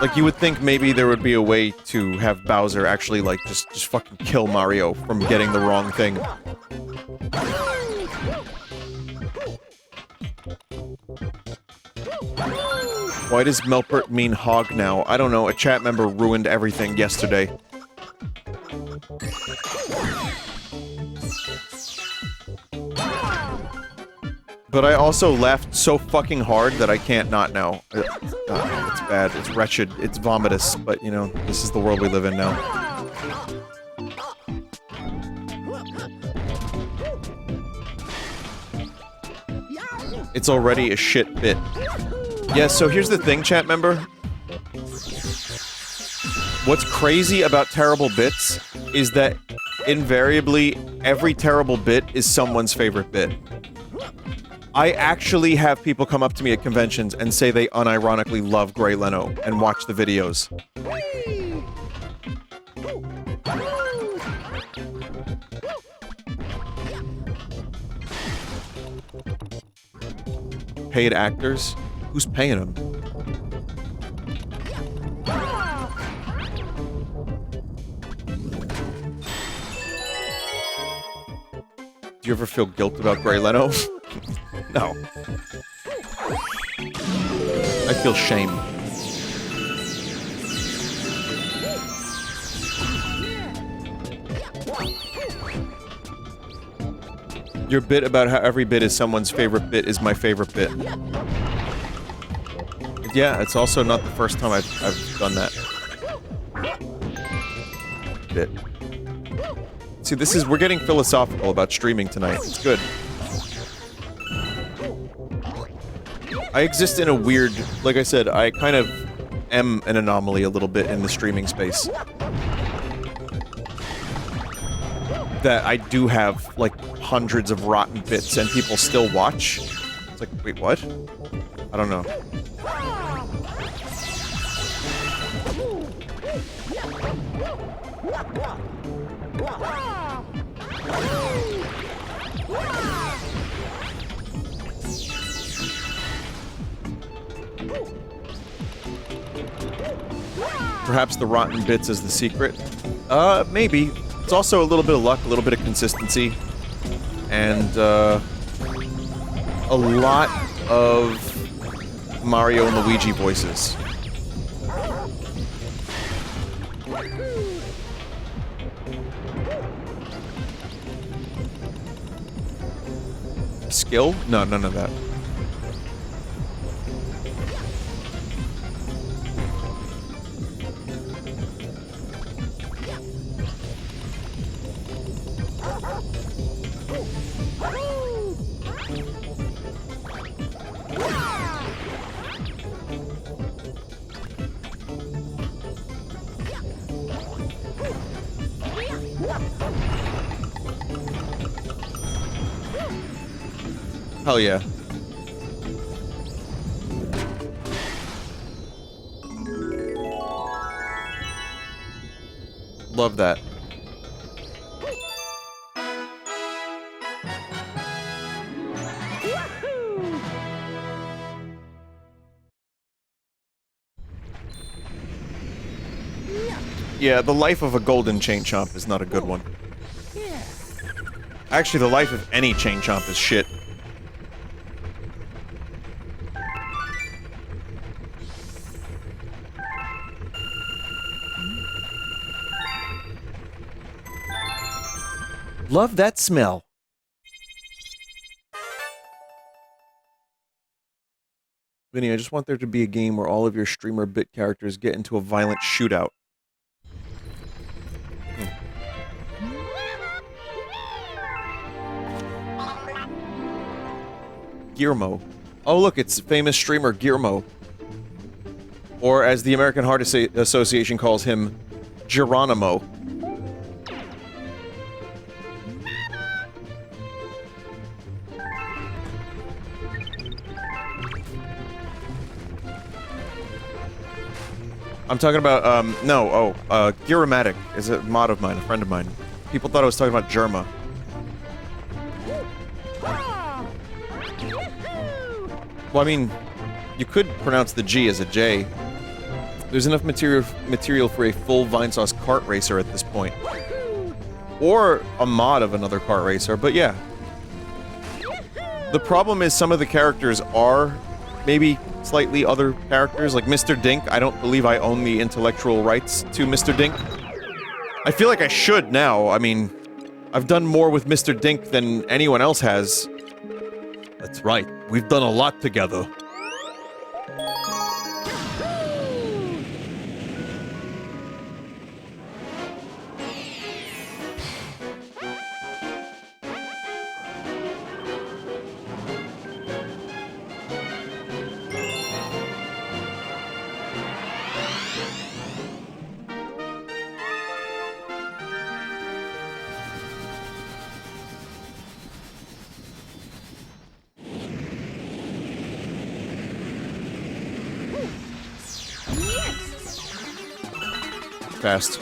Like, you would think maybe there would be a way to have Bowser actually, like, just fucking kill Mario from getting the wrong thing. Why does Melpert mean hog now? I don't know, a chat member ruined everything yesterday. But I also laughed so fucking hard that I can't not now. It's bad, it's wretched, it's vomitous, but you know, this is the world we live in now. It's already a shit bit. Yeah, so here's the thing, chat member. What's crazy about terrible bits is that invariably every terrible bit is someone's favorite bit. I actually have people come up to me at conventions and say they unironically love Gray Leno and watch the videos. Paid actors? Who's paying them? Do you ever feel guilt about Gray Leno? No. I feel shame. Your bit about how every bit is someone's favorite bit is my favorite bit. Yeah, it's also not the first time I've done that. Bit. See, we're getting philosophical about streaming tonight. It's good. I exist in a weird, like I said, I kind of am an anomaly a little bit in the streaming space. That I do have, like, hundreds of rotten bits and people still watch. It's like, wait, what? I don't know. Perhaps the rotten bits is the secret. Maybe. It's also a little bit of luck, a little bit of consistency, and a lot of Mario and Luigi voices. Skill? No, none of that. Hell yeah. Love that. Yeah, the life of a golden chain chomp is not a good one. Actually, the life of any chain chomp is shit. Love that smell. Vinny, I just want there to be a game where all of your streamer bit characters get into a violent shootout. Gearmo. Oh look, it's famous streamer Gearmo. Or as the American Heart Association calls him, Geronimo. I'm talking about, Gearomatic is a mod of mine, a friend of mine. People thought I was talking about Germa. Well, I mean, you could pronounce the G as a J. There's enough material for a full Vinesauce kart racer at this point. Or a mod of another kart racer, but yeah. The problem is some of the characters are maybe slightly other characters, like Mr. Dink. I don't believe I own the intellectual rights to Mr. Dink. I feel like I should now. I mean, I've done more with Mr. Dink than anyone else has. That's right. We've done a lot together. Fast.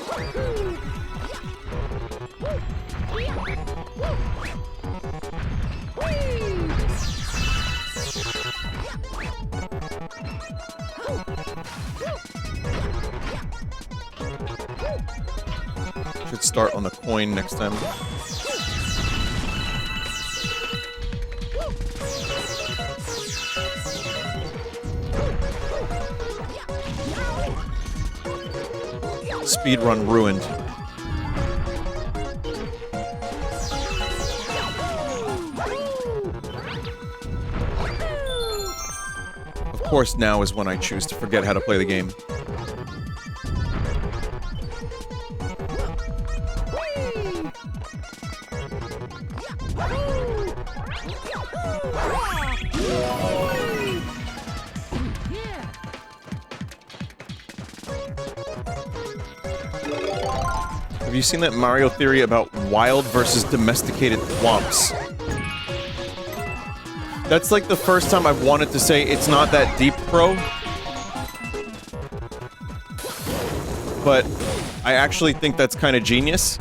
Should start on the coin next time. Speedrun ruined. Of course, now is when I choose to forget how to play the game. Have you seen that Mario theory about wild versus domesticated thwomps? That's like the first time I've wanted to say it's not that deep, bro. But I actually think that's kind of genius.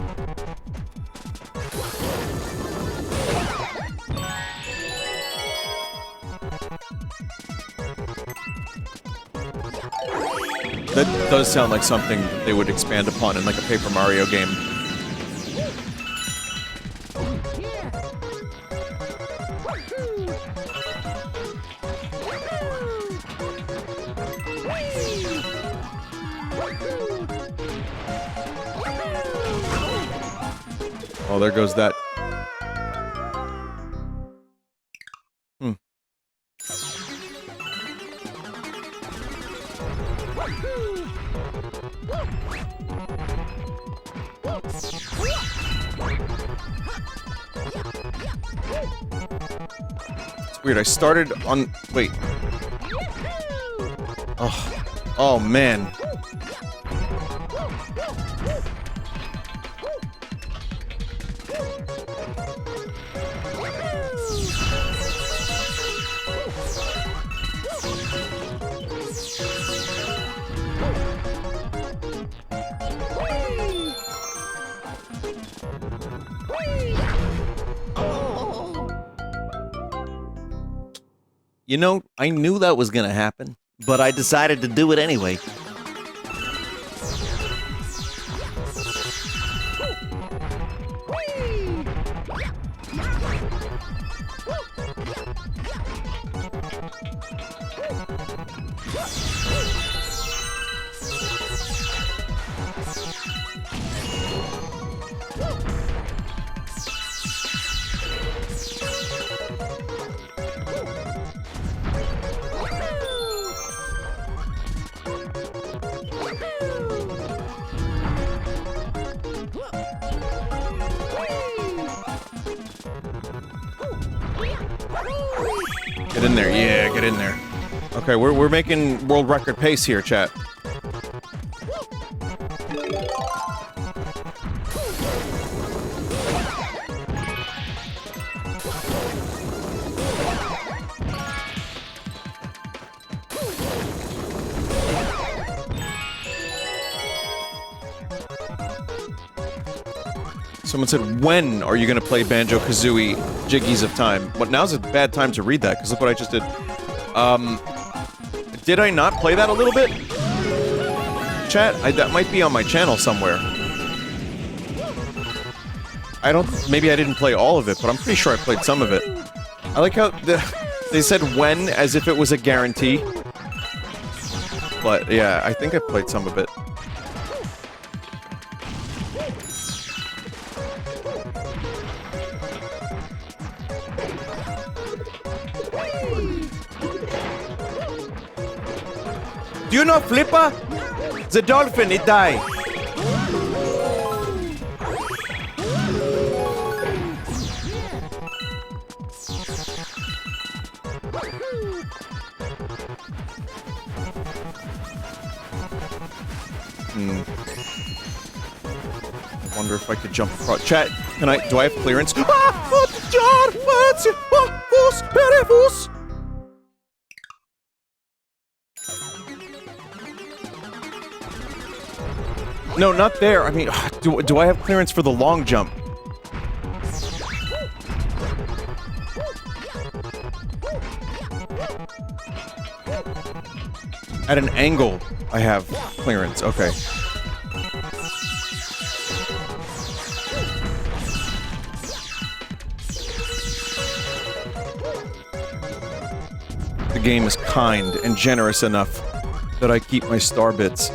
That does sound like something that they would expand upon in like a Paper Mario game. Oh, there goes that. It's weird, I started on... wait. Oh. Oh, man. You know, I knew that was gonna happen, but I decided to do it anyway. Get in there, yeah, get in there. Okay, we're making world record pace here, chat. Someone said, when are you going to play Banjo-Kazooie Jiggies of Time? Well, now's a bad time to read that, because look what I just did. Did I not play that a little bit? Chat, that might be on my channel somewhere. Maybe I didn't play all of it, but I'm pretty sure I played some of it. I like how they said when as if it was a guarantee. But yeah, I think I played some of it. Do you know Flipper? The dolphin, it died. I wonder if I could jump across. Chat, do I have clearance? No, not there. I mean, do I have clearance for the long jump? At an angle, I have clearance. Okay. The game is kind and generous enough that I keep my star bits.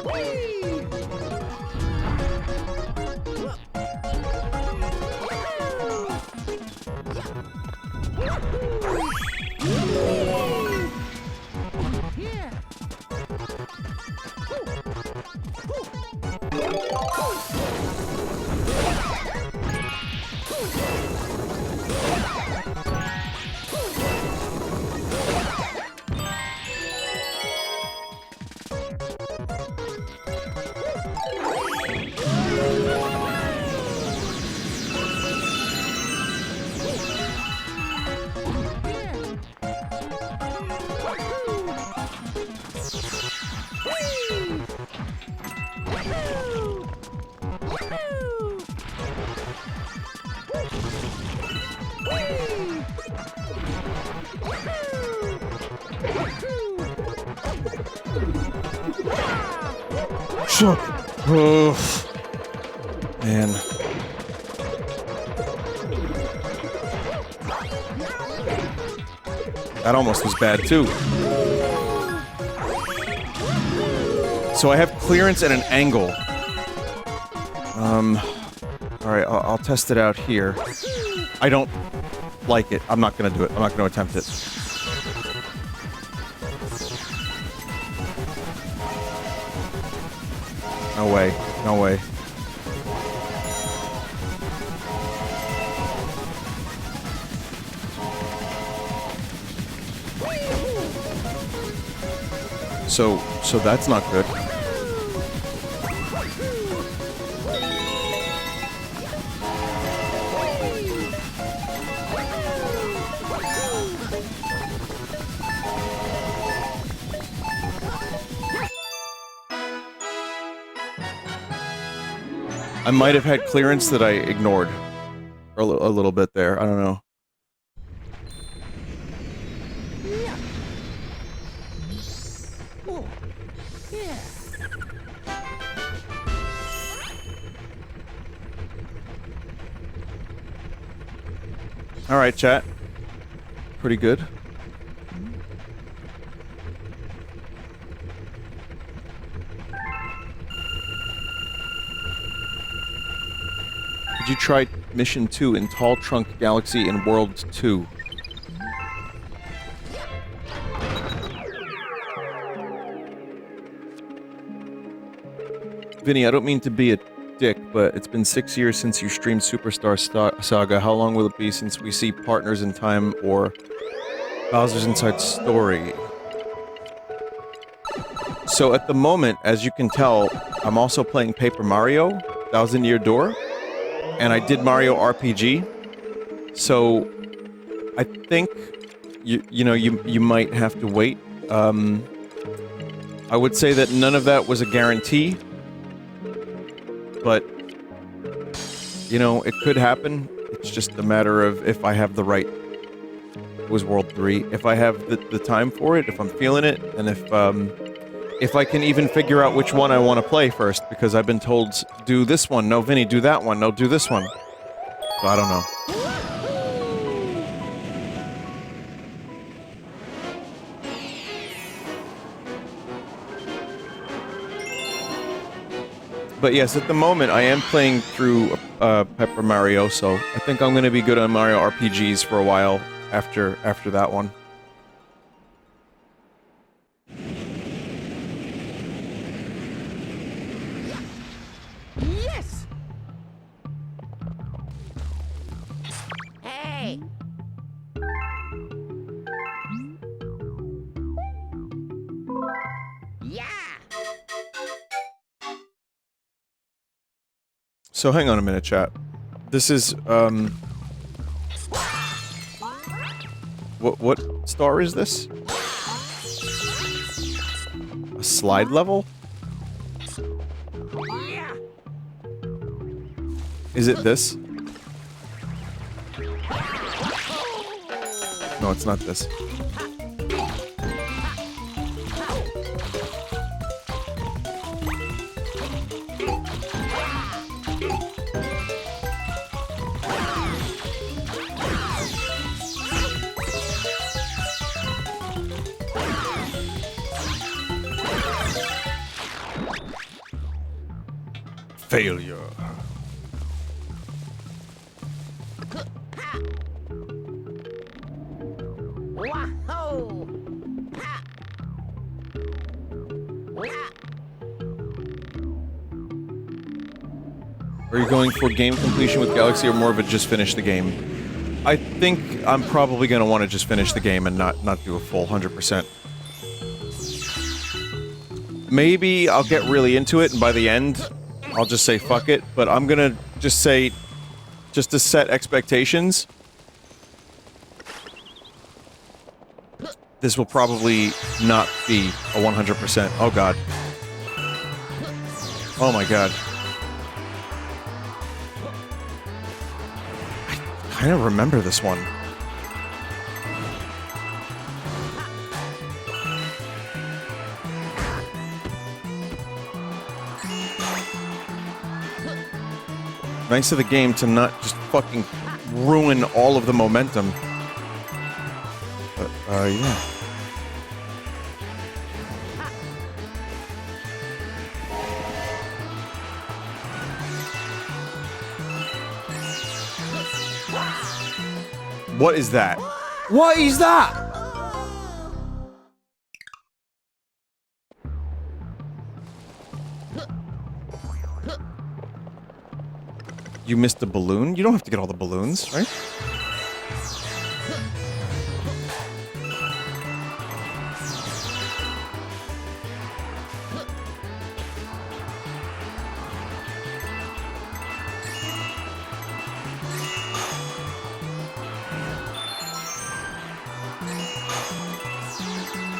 Oh, man. That almost was bad, too. So I have clearance at an angle. Alright, I'll test it out here. I don't like it. I'm not gonna do it. I'm not gonna attempt it. No way. No way. So that's not good. I might have had clearance that I ignored a little bit there. I don't know. All right, chat. Pretty good. Did you try Mission 2 in Tall Trunk Galaxy in World 2? Vinny, I don't mean to be a dick, but it's been 6 years since you streamed Superstar Saga. How long will it be since we see Partners in Time or Bowser's Inside Story? So at the moment, as you can tell, I'm also playing Paper Mario, Thousand Year Door, and I did Mario RPG. So I think you might have to wait. I would say that none of that was a guarantee. But, you know, it could happen. It's just a matter of if I have the right... It was World 3. If I have the time for it, if I'm feeling it, and if I can even figure out which one I want to play first, because I've been told, do this one. No, Vinny, do that one. No, do this one. So I don't know. But yes, at the moment, I am playing through Paper Mario, so I think I'm going to be good on Mario RPGs for a while after that one. Yes! Hey! Yeah! So hang on a minute, chat. This is, What star is this? A slide level? Is it this? No, it's not this. Failure. Wahoo! Ha! Are you going for game completion with Galaxy or more of a just finish the game? I think I'm probably going to want to just finish the game and not do a full 100%. Maybe I'll get really into it and by the end I'll just say fuck it, but I'm going to just say, just to set expectations, this will probably not be a 100%. Oh god. Oh my god. I kind of remember this one. Nice of the game to not just fucking ruin all of the momentum. But, yeah. What is that? What is that? You missed the balloon? You don't have to get all the balloons, right?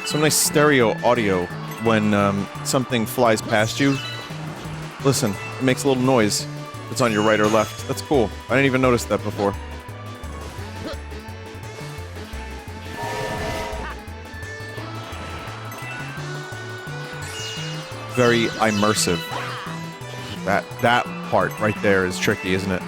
Some nice stereo audio when something flies past you. Listen, it makes a little noise. It's on your right or left. That's cool. I didn't even notice that before. very immersive. That part right there is tricky, isn't it?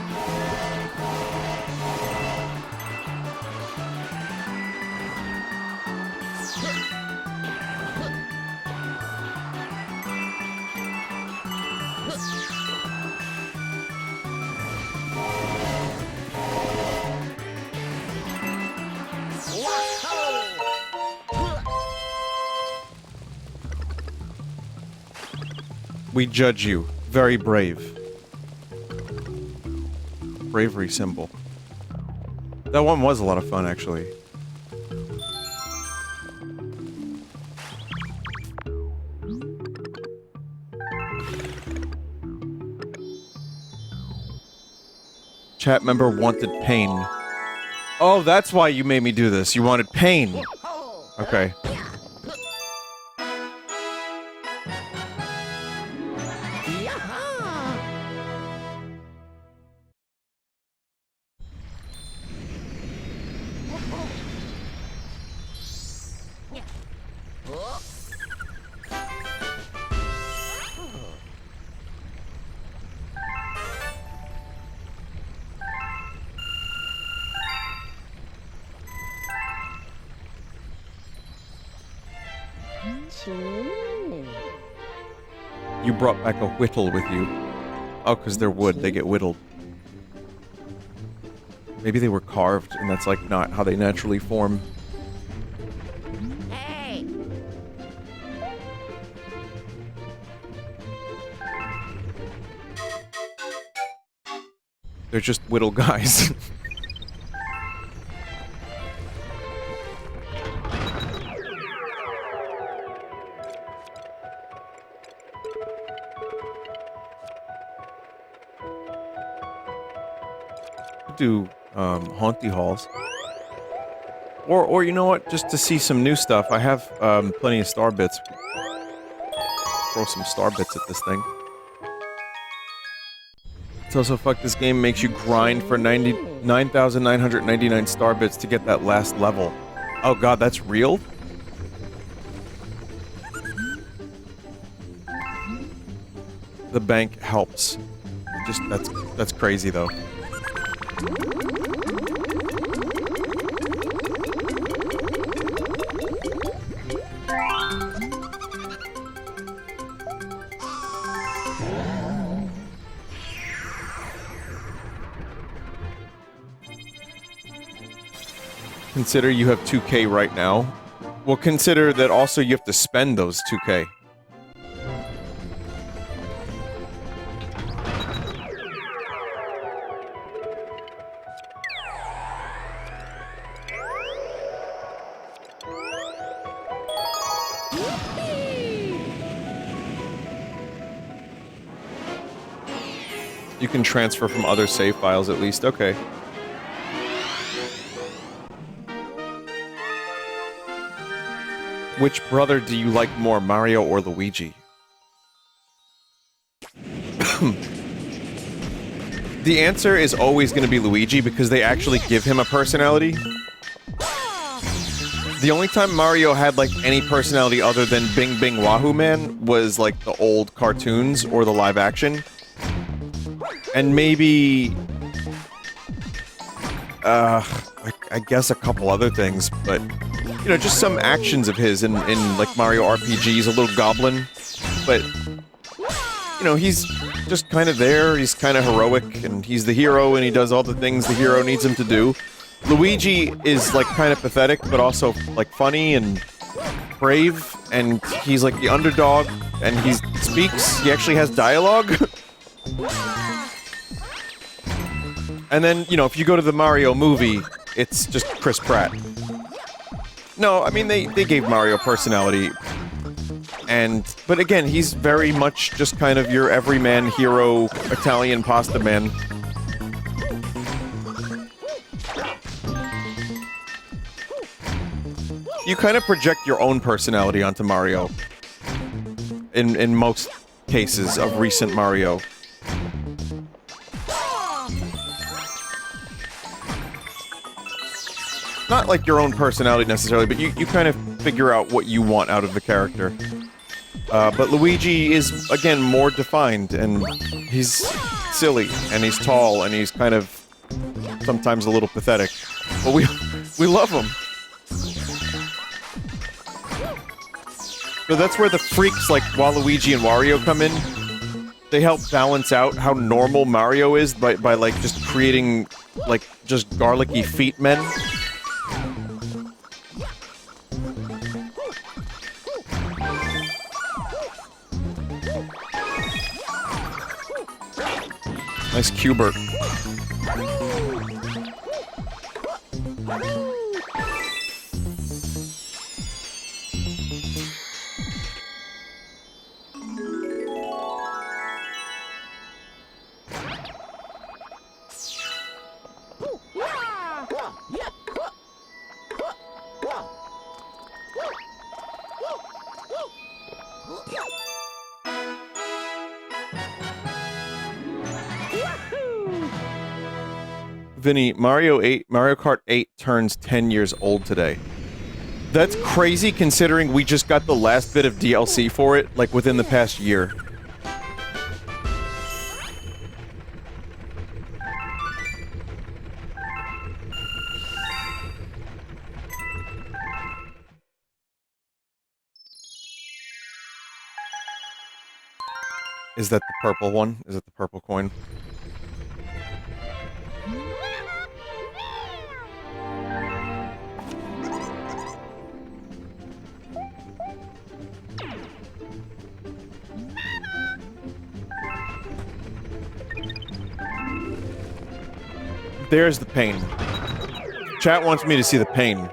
We judge you. Very brave. Bravery symbol. That one was a lot of fun, actually. Chat member wanted pain. Oh, that's why you made me do this. You wanted pain. Okay. You brought back a Whittle with you. Oh, because they're wood. They get whittled. Maybe they were carved, and that's, like, not how they naturally form. Hey! They're just whittle guys. Do haunty halls, or you know what? Just to see some new stuff. I have plenty of star bits. Throw some star bits at this thing. It's also fuck. This game makes you grind for 99,999 star bits to get that last level. Oh god, that's real? The bank helps. Just that's crazy though. Consider you have 2K right now. Well, consider that also you have to spend those 2K. You can transfer from other save files at least. Okay. Which brother do you like more, Mario or Luigi? The answer is always going to be Luigi because they actually give him a personality. The only time Mario had, like, any personality other than Bing Bing Wahoo Man was, like, the old cartoons or the live action. And maybe... I guess a couple other things, but... You know, just some actions of his in like, Mario RPGs, a little goblin. But... You know, he's just kind of there, he's kind of heroic, and he's the hero, and he does all the things the hero needs him to do. Luigi is, like, kind of pathetic, but also, like, funny and brave, and he's, like, the underdog, and he speaks, he actually has dialogue. And then, you know, if you go to the Mario movie, it's just Chris Pratt. No, I mean, they gave Mario personality. But again, he's very much just kind of your everyman hero Italian pasta man. You kind of project your own personality onto Mario. In most cases of recent Mario. Not like your own personality necessarily, but you kind of figure out what you want out of the character. But Luigi is, again, more defined, and he's silly, and he's tall, and he's kind of sometimes a little pathetic. But we love him. So that's where the freaks like Waluigi and Wario come in. They help balance out how normal Mario is by like just creating like just garlicky feet men. Nice Cubert. Vinny, Mario Kart 8 turns 10 years old today. That's crazy considering we just got the last bit of DLC for it, like, within the past year. Is that the purple one? Is it the purple coin? There's the pain. Chat wants me to see the pain.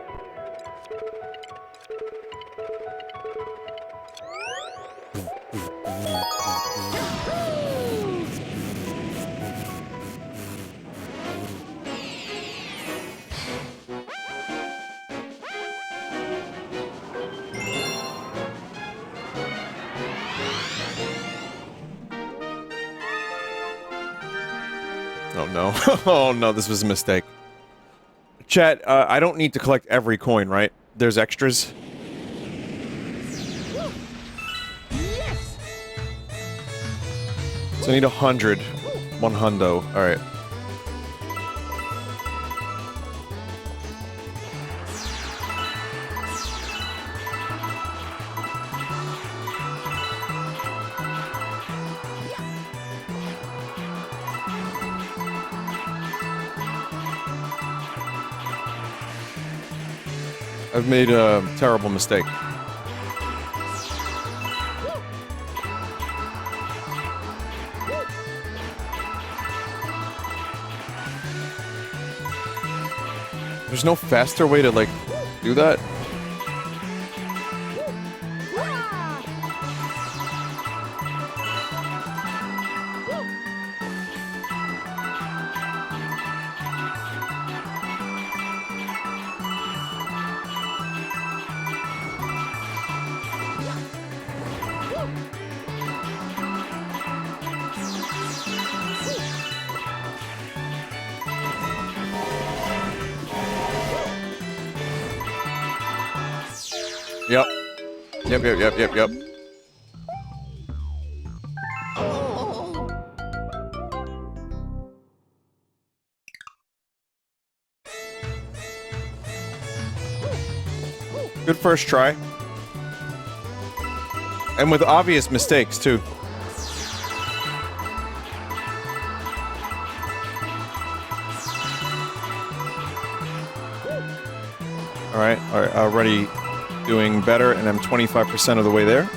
Oh no. Oh no, this was a mistake. Chat, I don't need to collect every coin, right? There's extras. Yes. So I need 100. 100. Alright. I've made a terrible mistake. There's no faster way to, like, do that? Yep. Good first try. And with obvious mistakes, too. Alright, already doing better, and I'm 25% of the way there.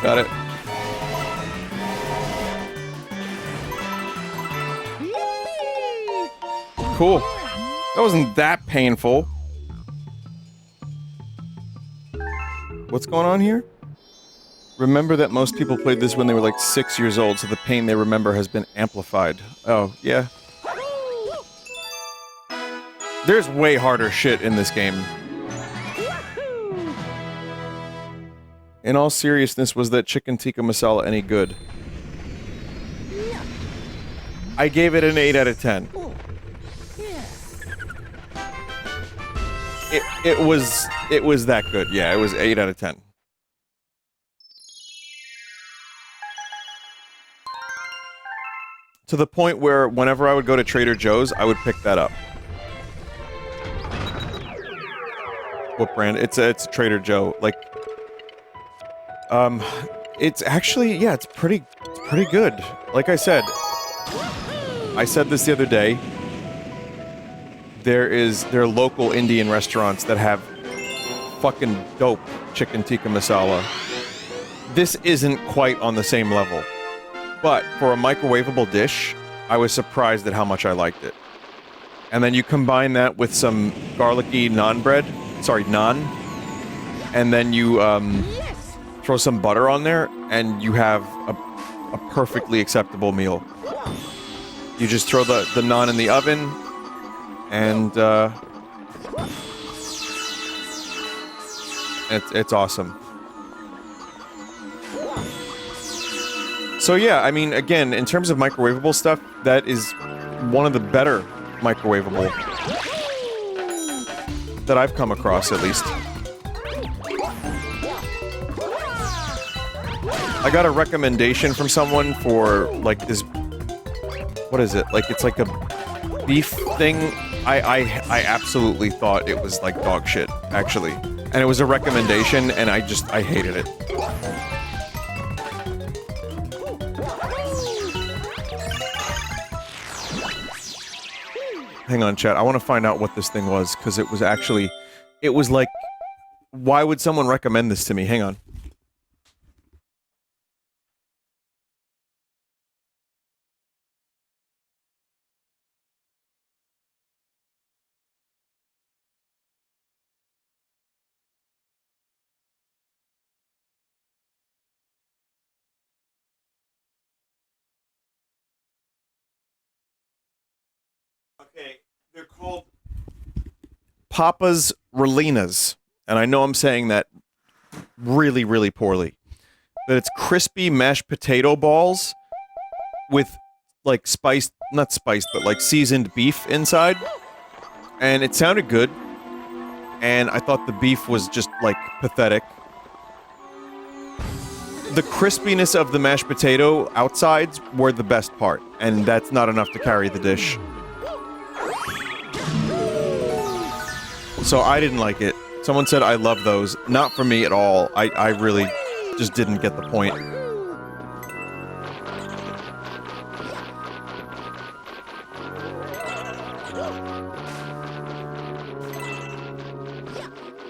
Got it. cool. That wasn't that painful. What's going on here? Remember that most people played this when they were like 6 years old, so the pain they remember has been amplified. Oh, yeah. There's way harder shit in this game. In all seriousness, was that chicken tikka masala any good? I gave it an 8 out of 10. It was that good. Yeah, it was 8 out of 10. To the point where whenever I would go to Trader Joe's, I would pick that up. What brand? It's a Trader Joe. Like, it's actually, yeah, it's pretty good. Like I said this the other day. There are local Indian restaurants that have fucking dope chicken tikka masala. This isn't quite on the same level. But for a microwavable dish, I was surprised at how much I liked it. And then you combine that with some garlicky naan bread. Sorry, naan. And then you throw some butter on there, and you have a perfectly acceptable meal. You just throw the naan in the oven, and it's awesome. So yeah, I mean, again, in terms of microwavable stuff, that is one of the better microwavable that I've come across, at least. I got a recommendation from someone for, like, this... What is it? Like, it's like a beef thing. I absolutely thought it was, like, dog shit, actually. And it was a recommendation, and I hated it. Hang on, chat. I want to find out what this thing was, because it was actually... It was like... Why would someone recommend this to me? Hang on. Okay, they're called Papa's Rinas, and I know I'm saying that really, really poorly. But it's crispy mashed potato balls with, like, spiced, not spiced, but, like, seasoned beef inside. And it sounded good. And I thought the beef was just, like, pathetic. The crispiness of the mashed potato outsides were the best part, and that's not enough to carry the dish. So I didn't like it. Someone said I love those. Not for me at all. I really just didn't get the point.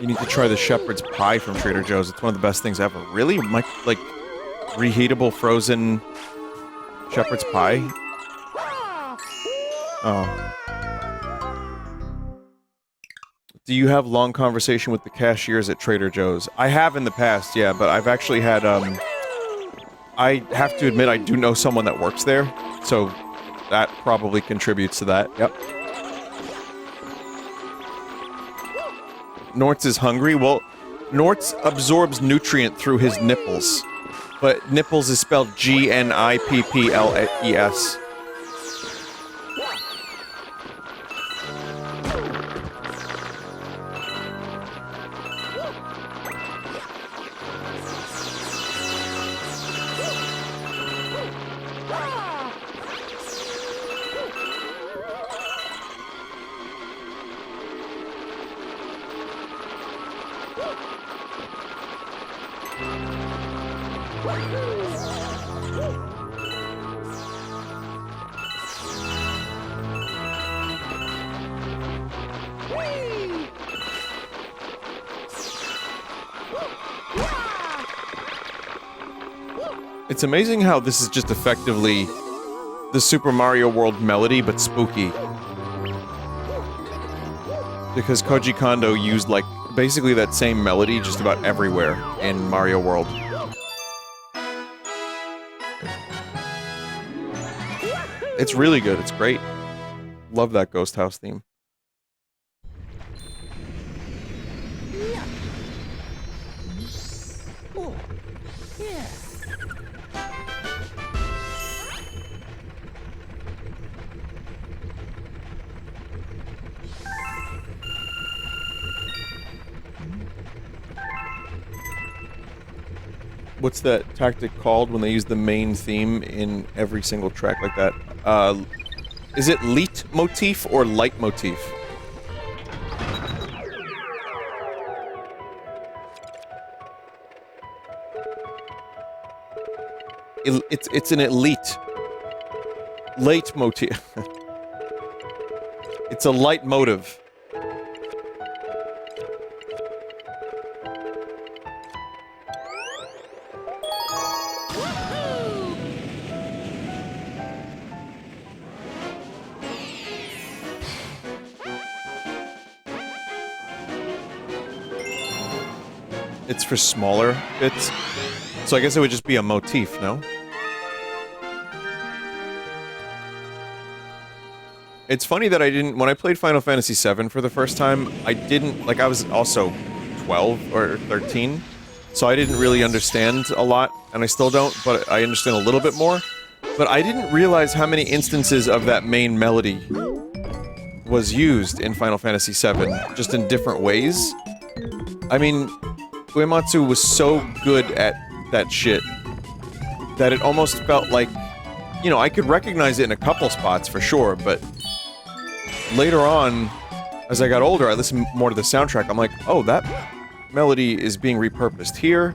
You need to try the shepherd's pie from Trader Joe's. It's one of the best things ever. Really? Like, reheatable frozen shepherd's pie? Oh. Do you have long conversation with the cashiers at Trader Joe's? I have in the past, yeah, but I've actually had, I have to admit I do know someone that works there, so that probably contributes to that, yep. Nortz is hungry? Well, Nortz absorbs nutrient through his nipples, but nipples is spelled G-N-I-P-P-L-E-S. It's amazing how this is just effectively the Super Mario World melody, but spooky. Because Koji Kondo used, like, basically that same melody just about everywhere in Mario World. It's really good, it's great. Love that Ghost House theme. Oh, yeah. What's that tactic called when they use the main theme in every single track like that? Is it lead motif or light motif? It's an elite. Late motif. It's a light motive. It's for smaller bits. So I guess it would just be a motif, no? It's funny that I didn't... When I played Final Fantasy VII for the first time, I didn't... Like, I was also 12 or 13, so I didn't really understand a lot, and I still don't, but I understand a little bit more. But I didn't realize how many instances of that main melody was used in Final Fantasy VII, just in different ways. I mean... Uematsu was so good at that shit that it almost felt like, you know, I could recognize it in a couple spots for sure, but later on, as I got older, I listened more to the soundtrack. I'm like, oh, that melody is being repurposed here.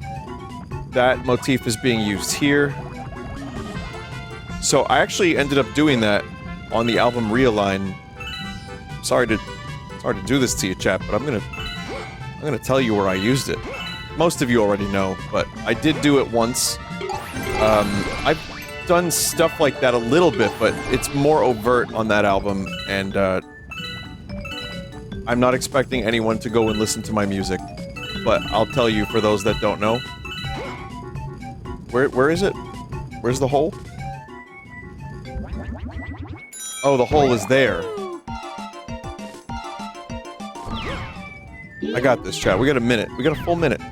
That motif is being used here. So I actually ended up doing that on the album Realign. Sorry to do this to you, chat, but I'm gonna tell you where I used it. Most of you already know, but I did do it once. I've done stuff like that a little bit, but it's more overt on that album, and I'm not expecting anyone to go and listen to my music, but I'll tell you for those that don't know. Where is it? Where's the hole? Oh, the hole is there. I got this, chat. We got a minute. We got a full minute.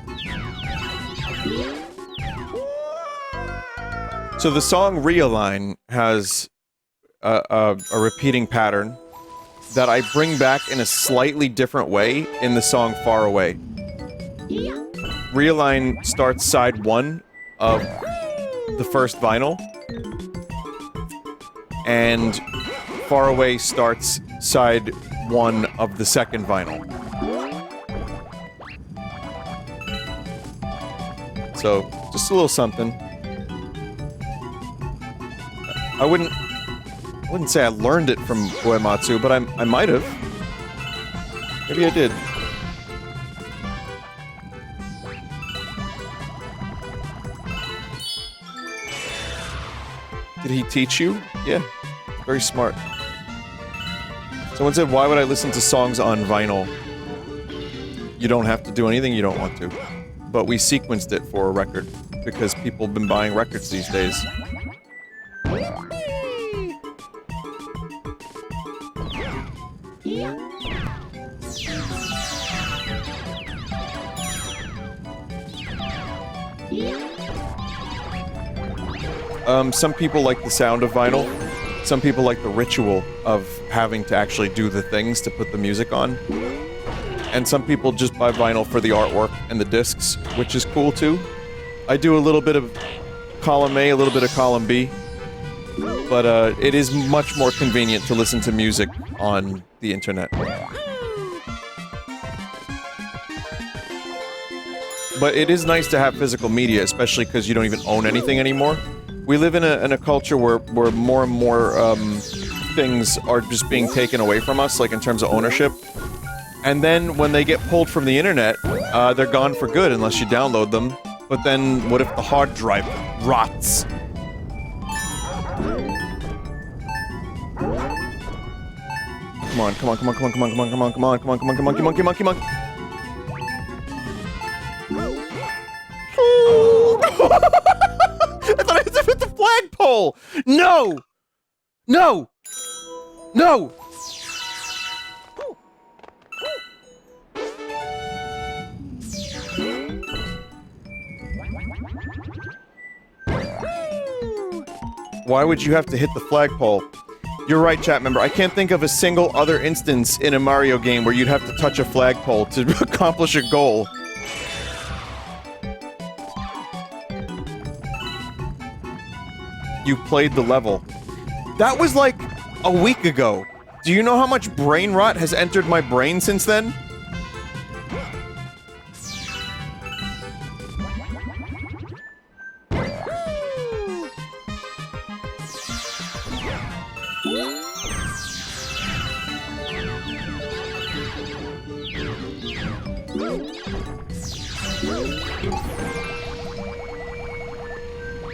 So the song Realign has a repeating pattern that I bring back in a slightly different way in the song Far Away. Realign starts side 1 of the first vinyl, and Far Away starts side 1 of the second vinyl. So, just a little something. I wouldn't say I learned it from Uematsu, but I might have. Maybe I did. Did he teach you? Yeah. Very smart. Someone said, why would I listen to songs on vinyl? You don't have to do anything you don't want to. But we sequenced it for a record, because people have been buying records these days. Some people like the sound of vinyl. Some people like the ritual of having to actually do the things to put the music on. And some people just buy vinyl for the artwork and the discs, which is cool too. I do a little bit of column A, a little bit of column B. But it is much more convenient to listen to music on the internet. But it is nice to have physical media, especially because you don't even own anything anymore. We live in a culture where more and more things are just being taken away from us, like in terms of ownership. And then when they get pulled from the internet, they're gone for good unless you download them. But then what if the hard drive rots? Come on, come on, come on, come on, come on, come on, come on, come on, come on, come on, come on, come on, come on, come on. I thought I had to hit the flagpole! No! No! No! Why would you have to hit the flagpole? You're right, chat member. I can't think of a single other instance in a Mario game where you'd have to touch a flagpole to accomplish a goal. You played the level. That was like a week ago. Do you know how much brain rot has entered my brain since then?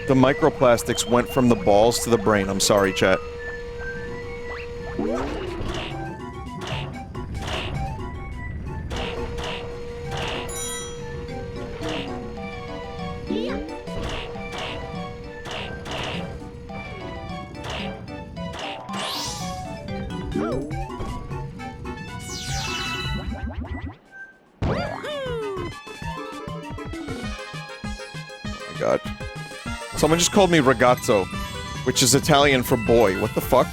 The microplastics went from the balls to the brain. I'm sorry, chat. God. Someone just called me ragazzo, which is Italian for boy. What the fuck?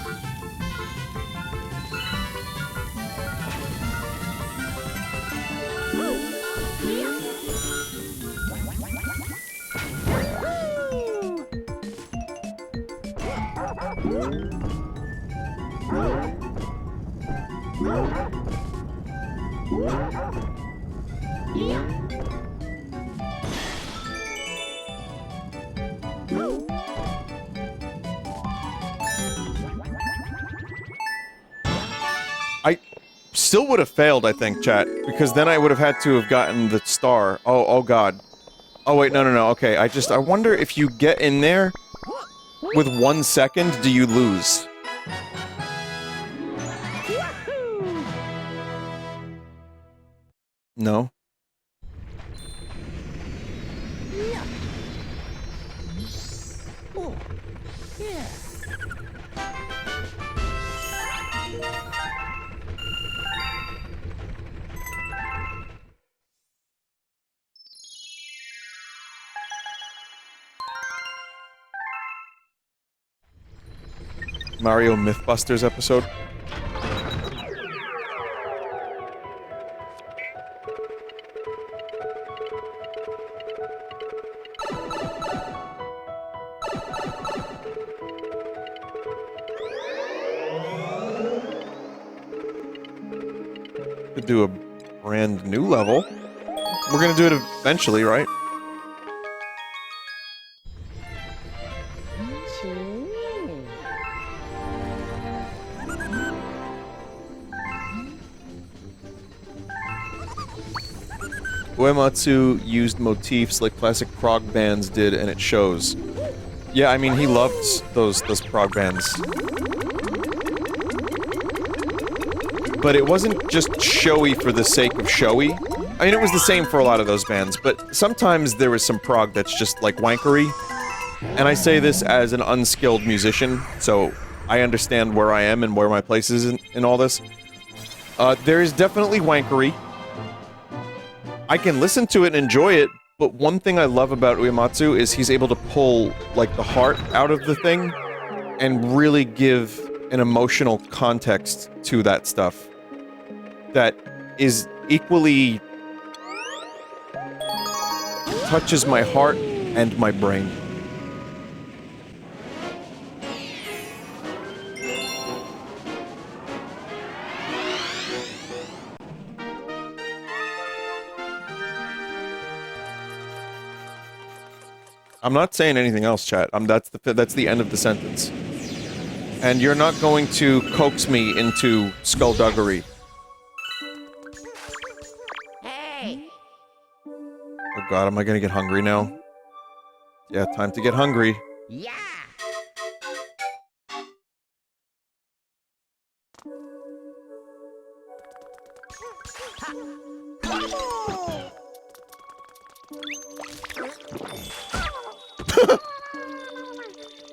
Still would have failed, I think, chat, because then I would have had to have gotten the star. Oh god. Oh wait, no, okay, I wonder if you get in there with 1 second, do you lose? No? Mario Mythbusters episode. Could do a brand new level. We're gonna do it eventually, right? Uematsu used motifs like classic prog bands did, and it shows. Yeah, I mean, he loved those prog bands. But it wasn't just showy for the sake of showy. I mean, it was the same for a lot of those bands, but sometimes there was some prog that's just, like, wankery. And I say this as an unskilled musician, so I understand where I am and where my place is in all this. There is definitely wankery. I can listen to it and enjoy it, but one thing I love about Uematsu is he's able to pull, like, the heart out of the thing and really give an emotional context to that stuff that is equally touches my heart and my brain. I'm not saying anything else, chat. That's the end of the sentence. And you're not going to coax me into skullduggery. Hey! Oh god, am I gonna get hungry now? Yeah, time to get hungry. Yeah!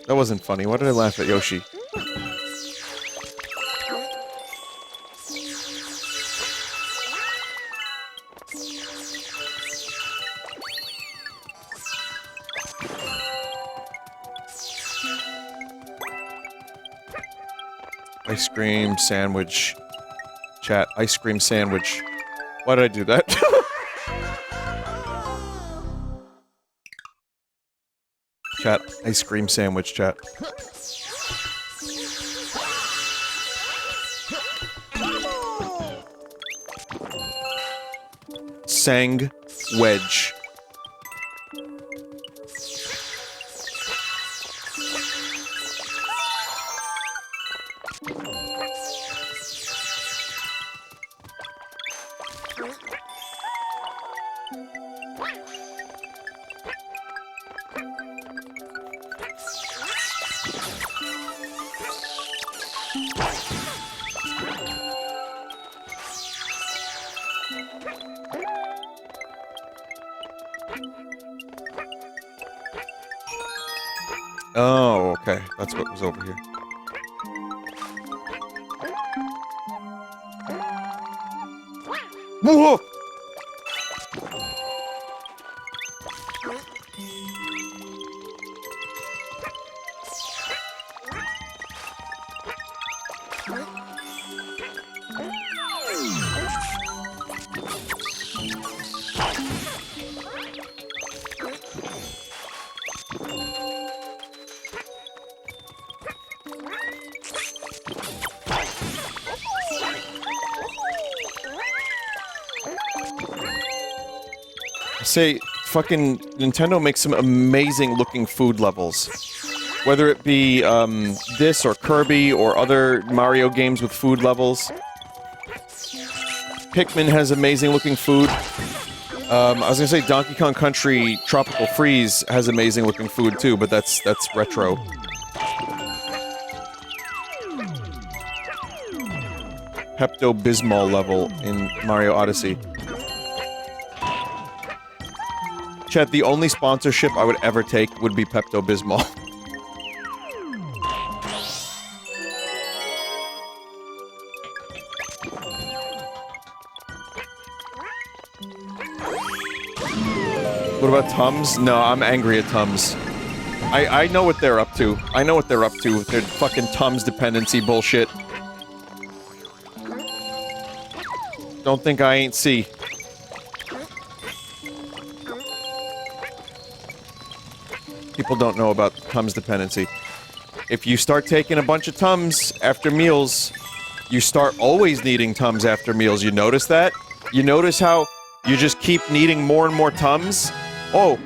That wasn't funny. Why did I laugh at Yoshi? Ice cream sandwich. Chat, ice cream sandwich. Why did I do that? Chat, ice cream sandwich, chat. Sang wedge. Oh, okay. That's what was over here. Whoa! Say, fucking Nintendo makes some amazing looking food levels. Whether it be this or Kirby or other Mario games with food levels. Pikmin has amazing looking food. I was gonna say Donkey Kong Country Tropical Freeze has amazing looking food too, but that's retro. Pepto-Bismol level in Mario Odyssey. Chat, the only sponsorship I would ever take would be Pepto-Bismol. What about Tums? No, I'm angry at Tums. I know what they're up to. I know what they're up to with their fucking Tums dependency bullshit. Don't think I ain't see. People don't know about Tums dependency. If you start taking a bunch of Tums after meals, you start always needing Tums after meals. You notice that? You notice how you just keep needing more and more Tums? Oh,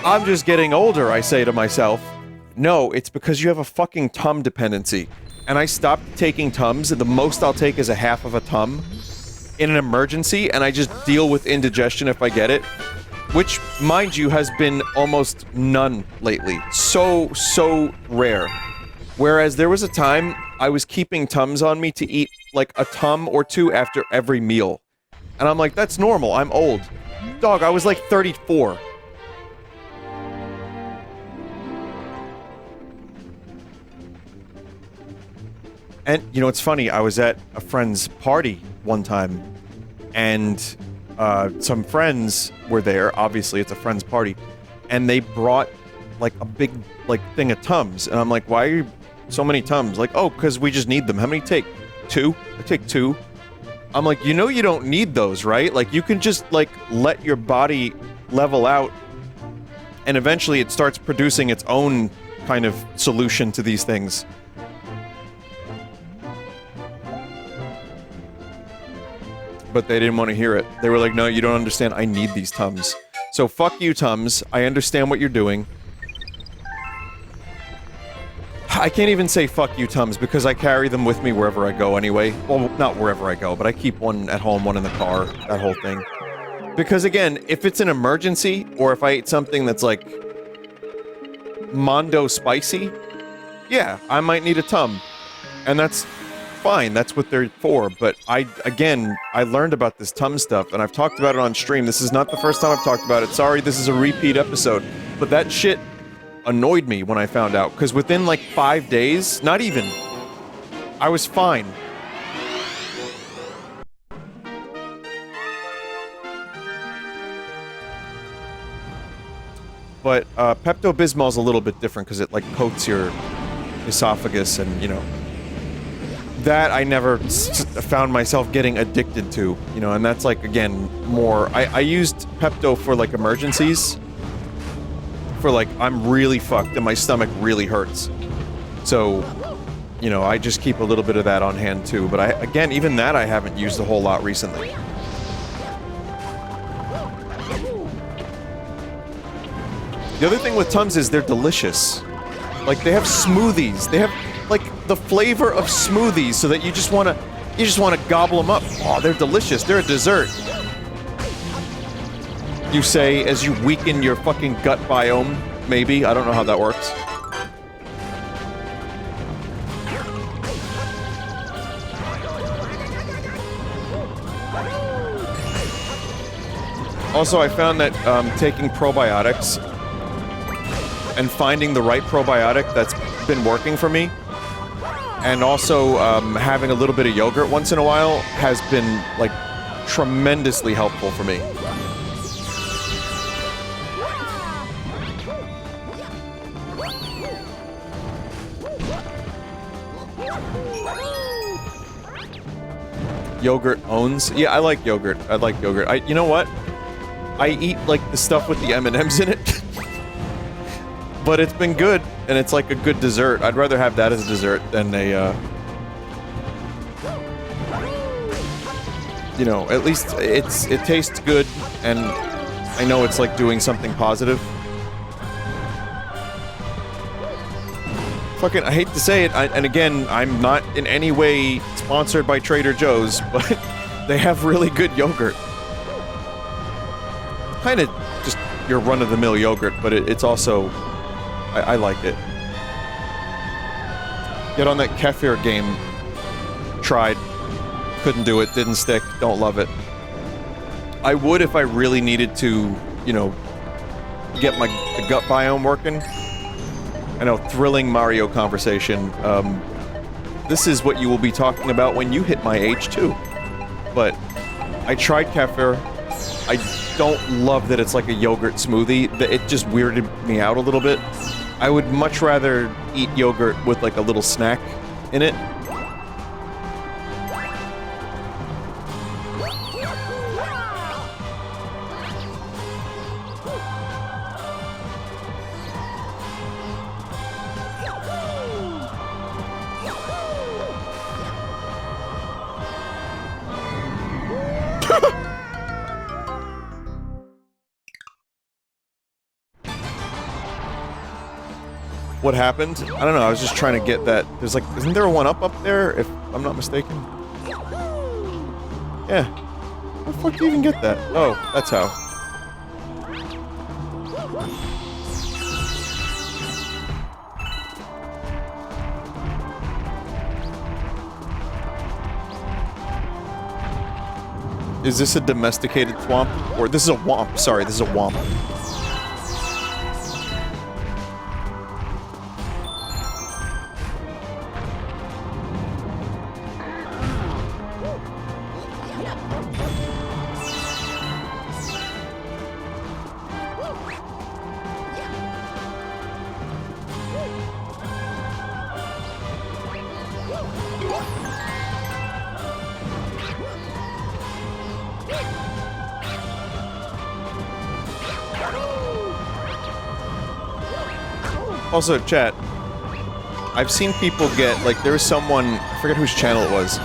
I'm just getting older, I say to myself. No, it's because you have a fucking Tum dependency. And I stopped taking Tums, and the most I'll take is a half of a Tum in an emergency, and I just deal with indigestion if I get it. Which, mind you, has been almost none lately. So rare. Whereas there was a time I was keeping Tums on me to eat, like, a Tum or two after every meal. And I'm like, that's normal, I'm old. Dog, I was like 34. And, you know, it's funny, I was at a friend's party one time, and some friends were there. Obviously, it's a friend's party, and they brought like a big thing of Tums, and I'm like, why are you so many Tums? Like, oh, because we just need them. How many take? 2? I take 2. I'm like, you know, you don't need those, right? Like, you can just like let your body level out, and eventually it starts producing its own kind of solution to these things. But they didn't want to hear it. They were like, no, you don't understand. I need these Tums. So fuck you, Tums. I understand what you're doing. I can't even say fuck you, Tums, because I carry them with me wherever I go anyway. Well, not wherever I go, but I keep one at home, one in the car, that whole thing. Because again, if it's an emergency, or if I ate something that's like Mondo spicy, yeah, I might need a Tum. And that's fine, that's what they're for, but I learned about this Tum stuff, and I've talked about it on stream. This is not the first time I've talked about it. Sorry, this is a repeat episode. But that shit annoyed me when I found out, because within like 5 days, not even, I was fine. But Pepto-Bismol's a little bit different because it like coats your esophagus, and you know, that I never found myself getting addicted to, you know, and that's like, again, more, I used Pepto for like emergencies, for like, I'm really fucked and my stomach really hurts. So, you know, I just keep a little bit of that on hand too, but again, even that I haven't used a whole lot recently. The other thing with Tums is they're delicious. Like, they have smoothies. They have, like, the flavor of smoothies so that you just wanna gobble them up. Oh, they're delicious. They're a dessert. You say as you weaken your fucking gut biome, maybe. I don't know how that works. Also, I found that taking probiotics and finding the right probiotic that's been working for me, and also having a little bit of yogurt once in a while has been, like, tremendously helpful for me. Yogurt owns. Yeah, I like yogurt. I like yogurt. You know what? I eat, like, the stuff with the M&Ms in it. But it's been good, and it's like a good dessert. I'd rather have that as a dessert than a, you know, at least it tastes good, and I know it's like doing something positive. Fucking, I hate to say it, and again, I'm not in any way sponsored by Trader Joe's, but they have really good yogurt. Kinda just your run-of-the-mill yogurt, but it's also... I like it. Get on that kefir game. Tried. Couldn't do it. Didn't stick. Don't love it. I would if I really needed to, you know, get the gut biome working. I know, thrilling Mario conversation. This is what you will be talking about when you hit my age, too. But I tried kefir. I don't love that it's like a yogurt smoothie. It just weirded me out a little bit. I would much rather eat yogurt with like a little snack in it. What happened? I don't know, I was just trying to get that. There's like, isn't there a 1-up there, if I'm not mistaken? Yeah. How the fuck do you even get that? Oh, that's how. Is this a domesticated Chomp? Or this is a Womp, sorry, this is a Womp. Also, chat, I've seen people get, like, there was someone, I forget whose channel it was,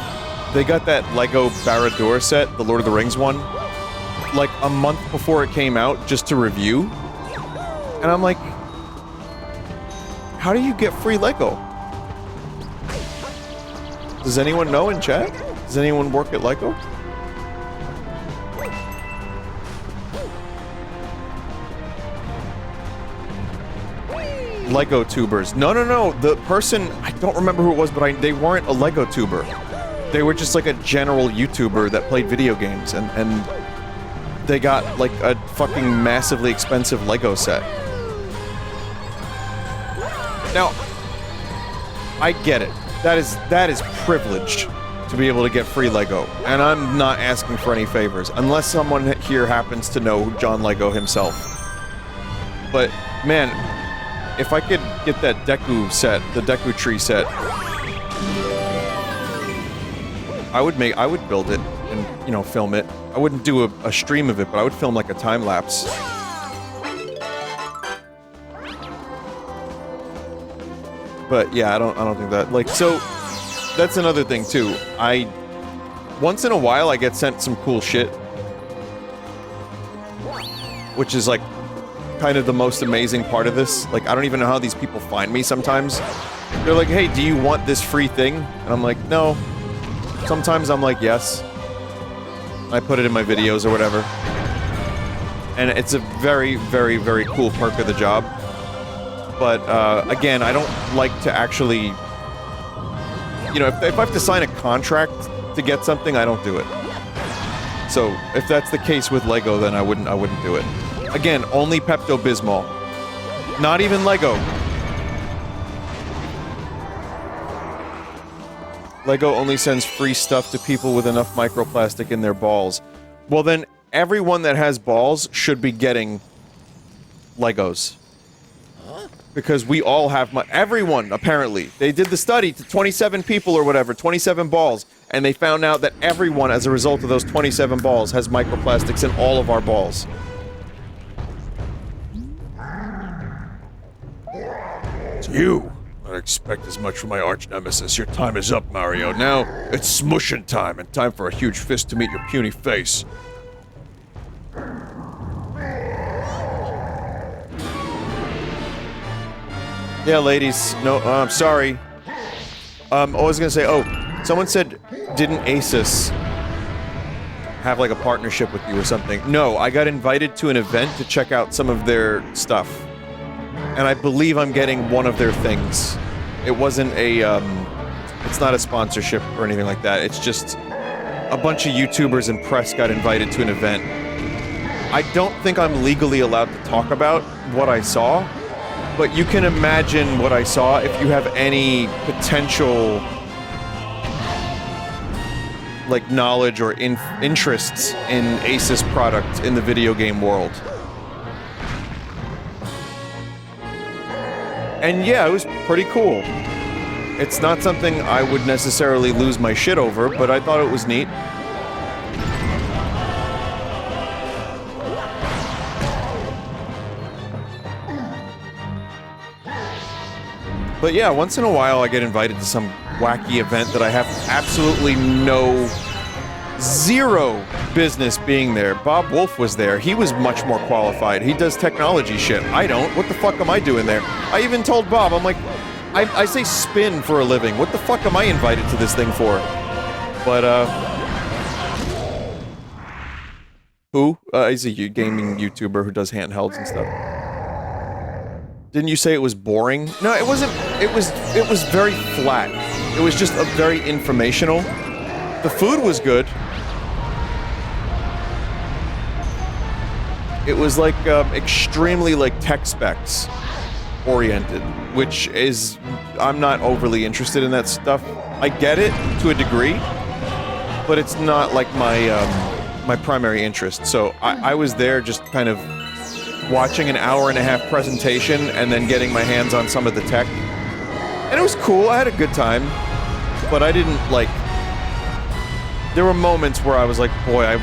they got that Lego Barad-dûr set, the Lord of the Rings one, like, a month before it came out, just to review, and I'm like, how do you get free Lego? Does anyone know in chat? Does anyone work at Lego? Lego tubers. No, the person, I don't remember who it was, but they weren't a Lego tuber. They were just like a general YouTuber that played video games, and they got like a fucking massively expensive Lego set. Now, I get it. That is privileged to be able to get free Lego, and I'm not asking for any favors, unless someone here happens to know John Lego himself. But, man, if I could get that Deku set, the Deku tree set, I would build it and, you know, film it. I wouldn't do a stream of it, but I would film like a time lapse. But yeah, I don't think that, like, so that's another thing too. Once in a while I get sent some cool shit, which is like kind of the most amazing part of this. Like, I don't even know how these people find me sometimes. They're like, hey, do you want this free thing? And I'm like, no. Sometimes I'm like, yes. I put it in my videos or whatever. And it's a very, very, very cool perk of the job. But, again, I don't like to actually... You know, if I have to sign a contract to get something, I don't do it. So, if that's the case with Lego, then I wouldn't do it. Again, only Pepto-Bismol. Not even Lego. Lego only sends free stuff to people with enough microplastic in their balls. Well then, everyone that has balls should be getting Legos. Because we all have everyone, apparently. They did the study to 27 people or whatever, 27 balls, and they found out that everyone, as a result of those 27 balls, has microplastics in all of our balls. It's you! I expect as much from my arch nemesis. Your time is up, Mario. Now, it's smushing time, and time for a huge fist to meet your puny face. Yeah, ladies. No, I'm sorry. I was gonna say, oh, someone said, didn't Asus have like a partnership with you or something? No, I got invited to an event to check out some of their stuff. And I believe I'm getting one of their things. It wasn't a, it's not a sponsorship or anything like that. It's just a bunch of YouTubers and press got invited to an event. I don't think I'm legally allowed to talk about what I saw, but you can imagine what I saw if you have any potential, like, knowledge or interests in Asus product in the video game world. And yeah, it was pretty cool. It's not something I would necessarily lose my shit over, but I thought it was neat. But yeah, once in a while I get invited to some wacky event that I have absolutely zero business being there. Bob Wolf was there. He was much more qualified. He does technology shit. I don't. What the fuck am I doing there? I even told Bob, I'm like, I say spin for a living. What the fuck am I invited to this thing for? But, who? He's a gaming YouTuber who does handhelds and stuff. Didn't you say it was boring? No, it wasn't. It was very flat. It was just a very informational. The food was good. It was like extremely like tech specs oriented, which is, I'm not overly interested in that stuff. I get it to a degree, but it's not like my my primary interest. So I was there just kind of watching an hour-and-a-half presentation and then getting my hands on some of the tech. And it was cool, I had a good time, but I didn't, like... There were moments where I was like, boy, I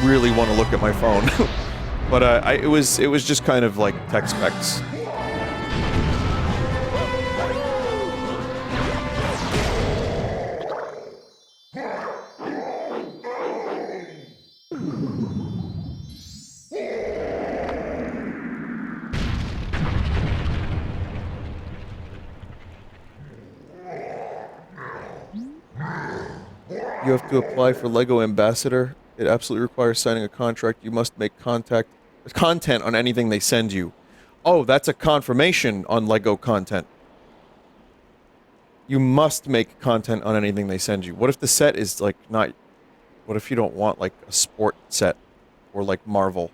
really want to look at my phone. But it was just kind of like tech specs. You have to apply for LEGO Ambassador. It absolutely requires signing a contract. You must make content on anything they send you. Oh, that's a confirmation on LEGO content. You must make content on anything they send you. What if the set is, like, not... What if you don't want, like, a sport set? Or, like, Marvel?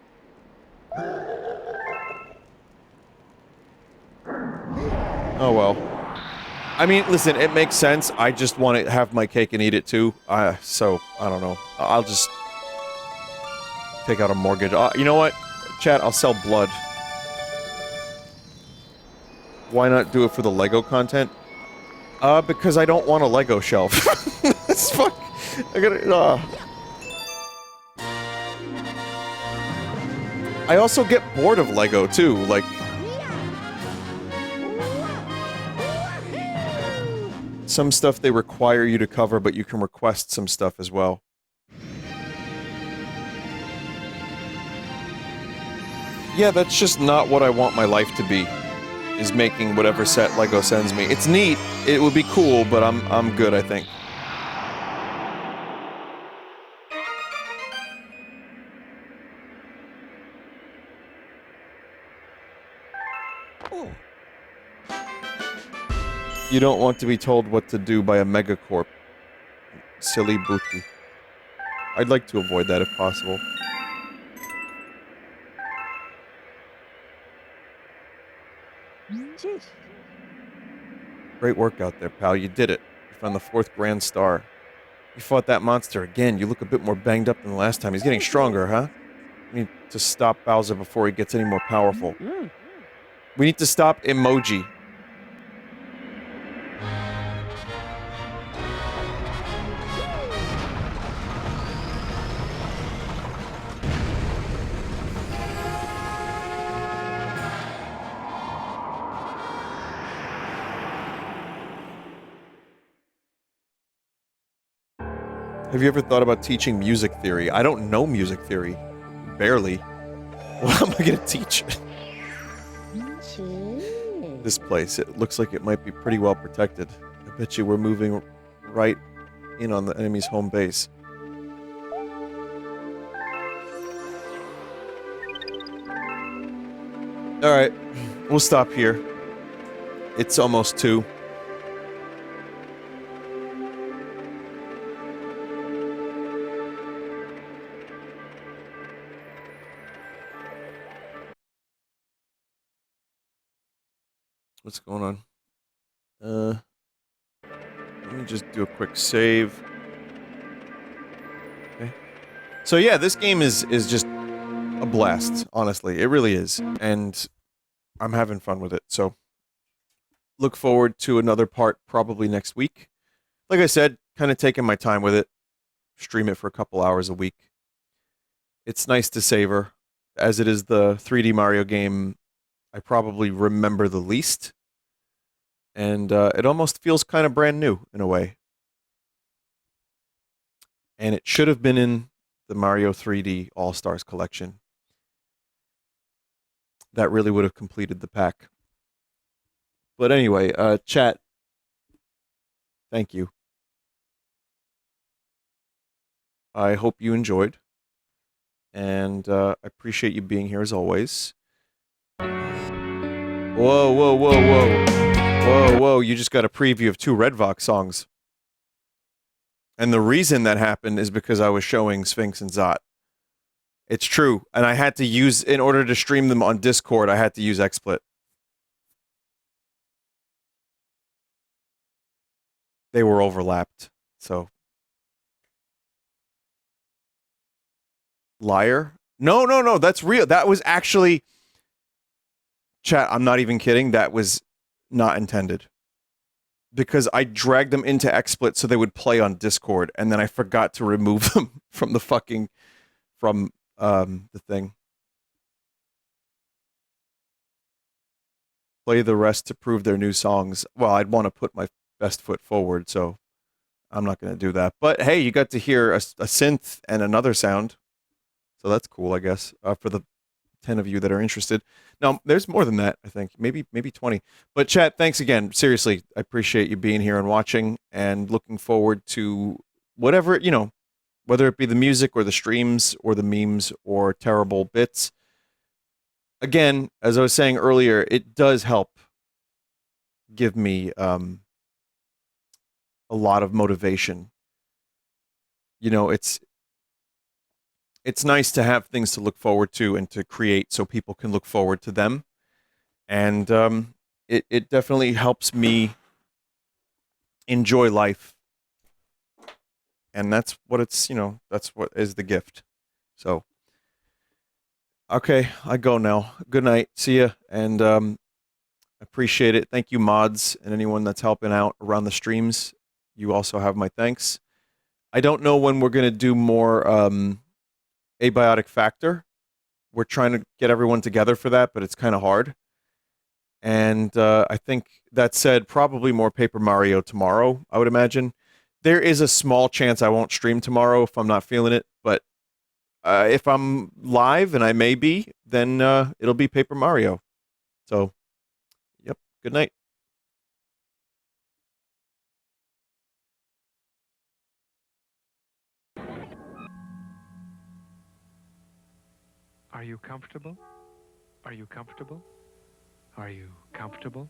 Oh well. I mean, listen, it makes sense. I just want to have my cake and eat it too. So, I don't know. I'll just take out a mortgage. You know what? Chat, I'll sell blood. Why not do it for the Lego content? Because I don't want a Lego shelf. It's fuck. I gotta, I also get bored of Lego too, like... Some stuff they require you to cover, but you can request some stuff as well. Yeah, that's just not what I want my life to be, is making whatever set Lego sends me. It's neat, it would be cool, but I'm good, I think. You don't want to be told what to do by a megacorp. Silly booty. I'd like to avoid that if possible. Great work out there, pal. You did it. You found the 4th Grand Star. You fought that monster again. You look a bit more banged up than the last time. He's getting stronger, huh? We need to stop Bowser before he gets any more powerful. We need to stop Emoji. Have you ever thought about teaching music theory? I don't know music theory. Barely. What am I gonna teach? This place, it looks like it might be pretty well protected. I bet you we're moving right in on the enemy's home base. Alright, we'll stop here. It's almost 2. What's going on? Let me just do a quick save. Okay. So yeah, this game is just a blast, honestly. It really is. And I'm having fun with it, so look forward to another part probably next week. Like I said, kind of taking my time with it. Stream it for a couple hours a week. It's nice to savor, as it is the 3D Mario game I probably remember the least. And it almost feels kind of brand new, in a way. And it should have been in the Mario 3D All-Stars collection. That really would have completed the pack. But anyway, chat, thank you. I hope you enjoyed. And I appreciate you being here as always. Whoa, whoa, whoa, whoa. Whoa, whoa, you just got a preview of 2 Red Vox songs. And the reason that happened is because I was showing Sphinx and Zot. It's true. And I had to use, in order to stream them on Discord, I had to use XSplit. They were overlapped, so. Liar? No, no, no, that's real. That was actually... Chat, I'm not even kidding. That was not intended. Because I dragged them into XSplit so they would play on Discord, and then I forgot to remove them from the fucking... from, the thing. Play the rest to prove their new songs. Well, I'd want to put my best foot forward, so I'm not going to do that. But hey, you got to hear a synth and another sound. So that's cool, I guess, for the 10 of you that are interested. Now, there's more than that, I think. Maybe 20. But chat, thanks again. Seriously, I appreciate you being here and watching, and looking forward to whatever, you know, whether it be the music or the streams or the memes or terrible bits. Again, as I was saying earlier, it does help give me a lot of motivation. You know, it's nice to have things to look forward to and to create so people can look forward to them. And it definitely helps me enjoy life. And that's what it's, that's what is the gift. So, okay, I go now. Good night. See ya. And appreciate it. Thank you, mods, and anyone that's helping out around the streams. You also have my thanks. I don't know when we're going to do more abiotic factor. We're trying to get everyone together for that, but it's kind of hard. And I think that said, probably more Paper Mario tomorrow, I would imagine. There is a small chance I won't stream tomorrow if I'm not feeling it, but if I'm live, and I may be, then it'll be Paper Mario. So, yep, good night. Are you comfortable? Are you comfortable? Are you comfortable?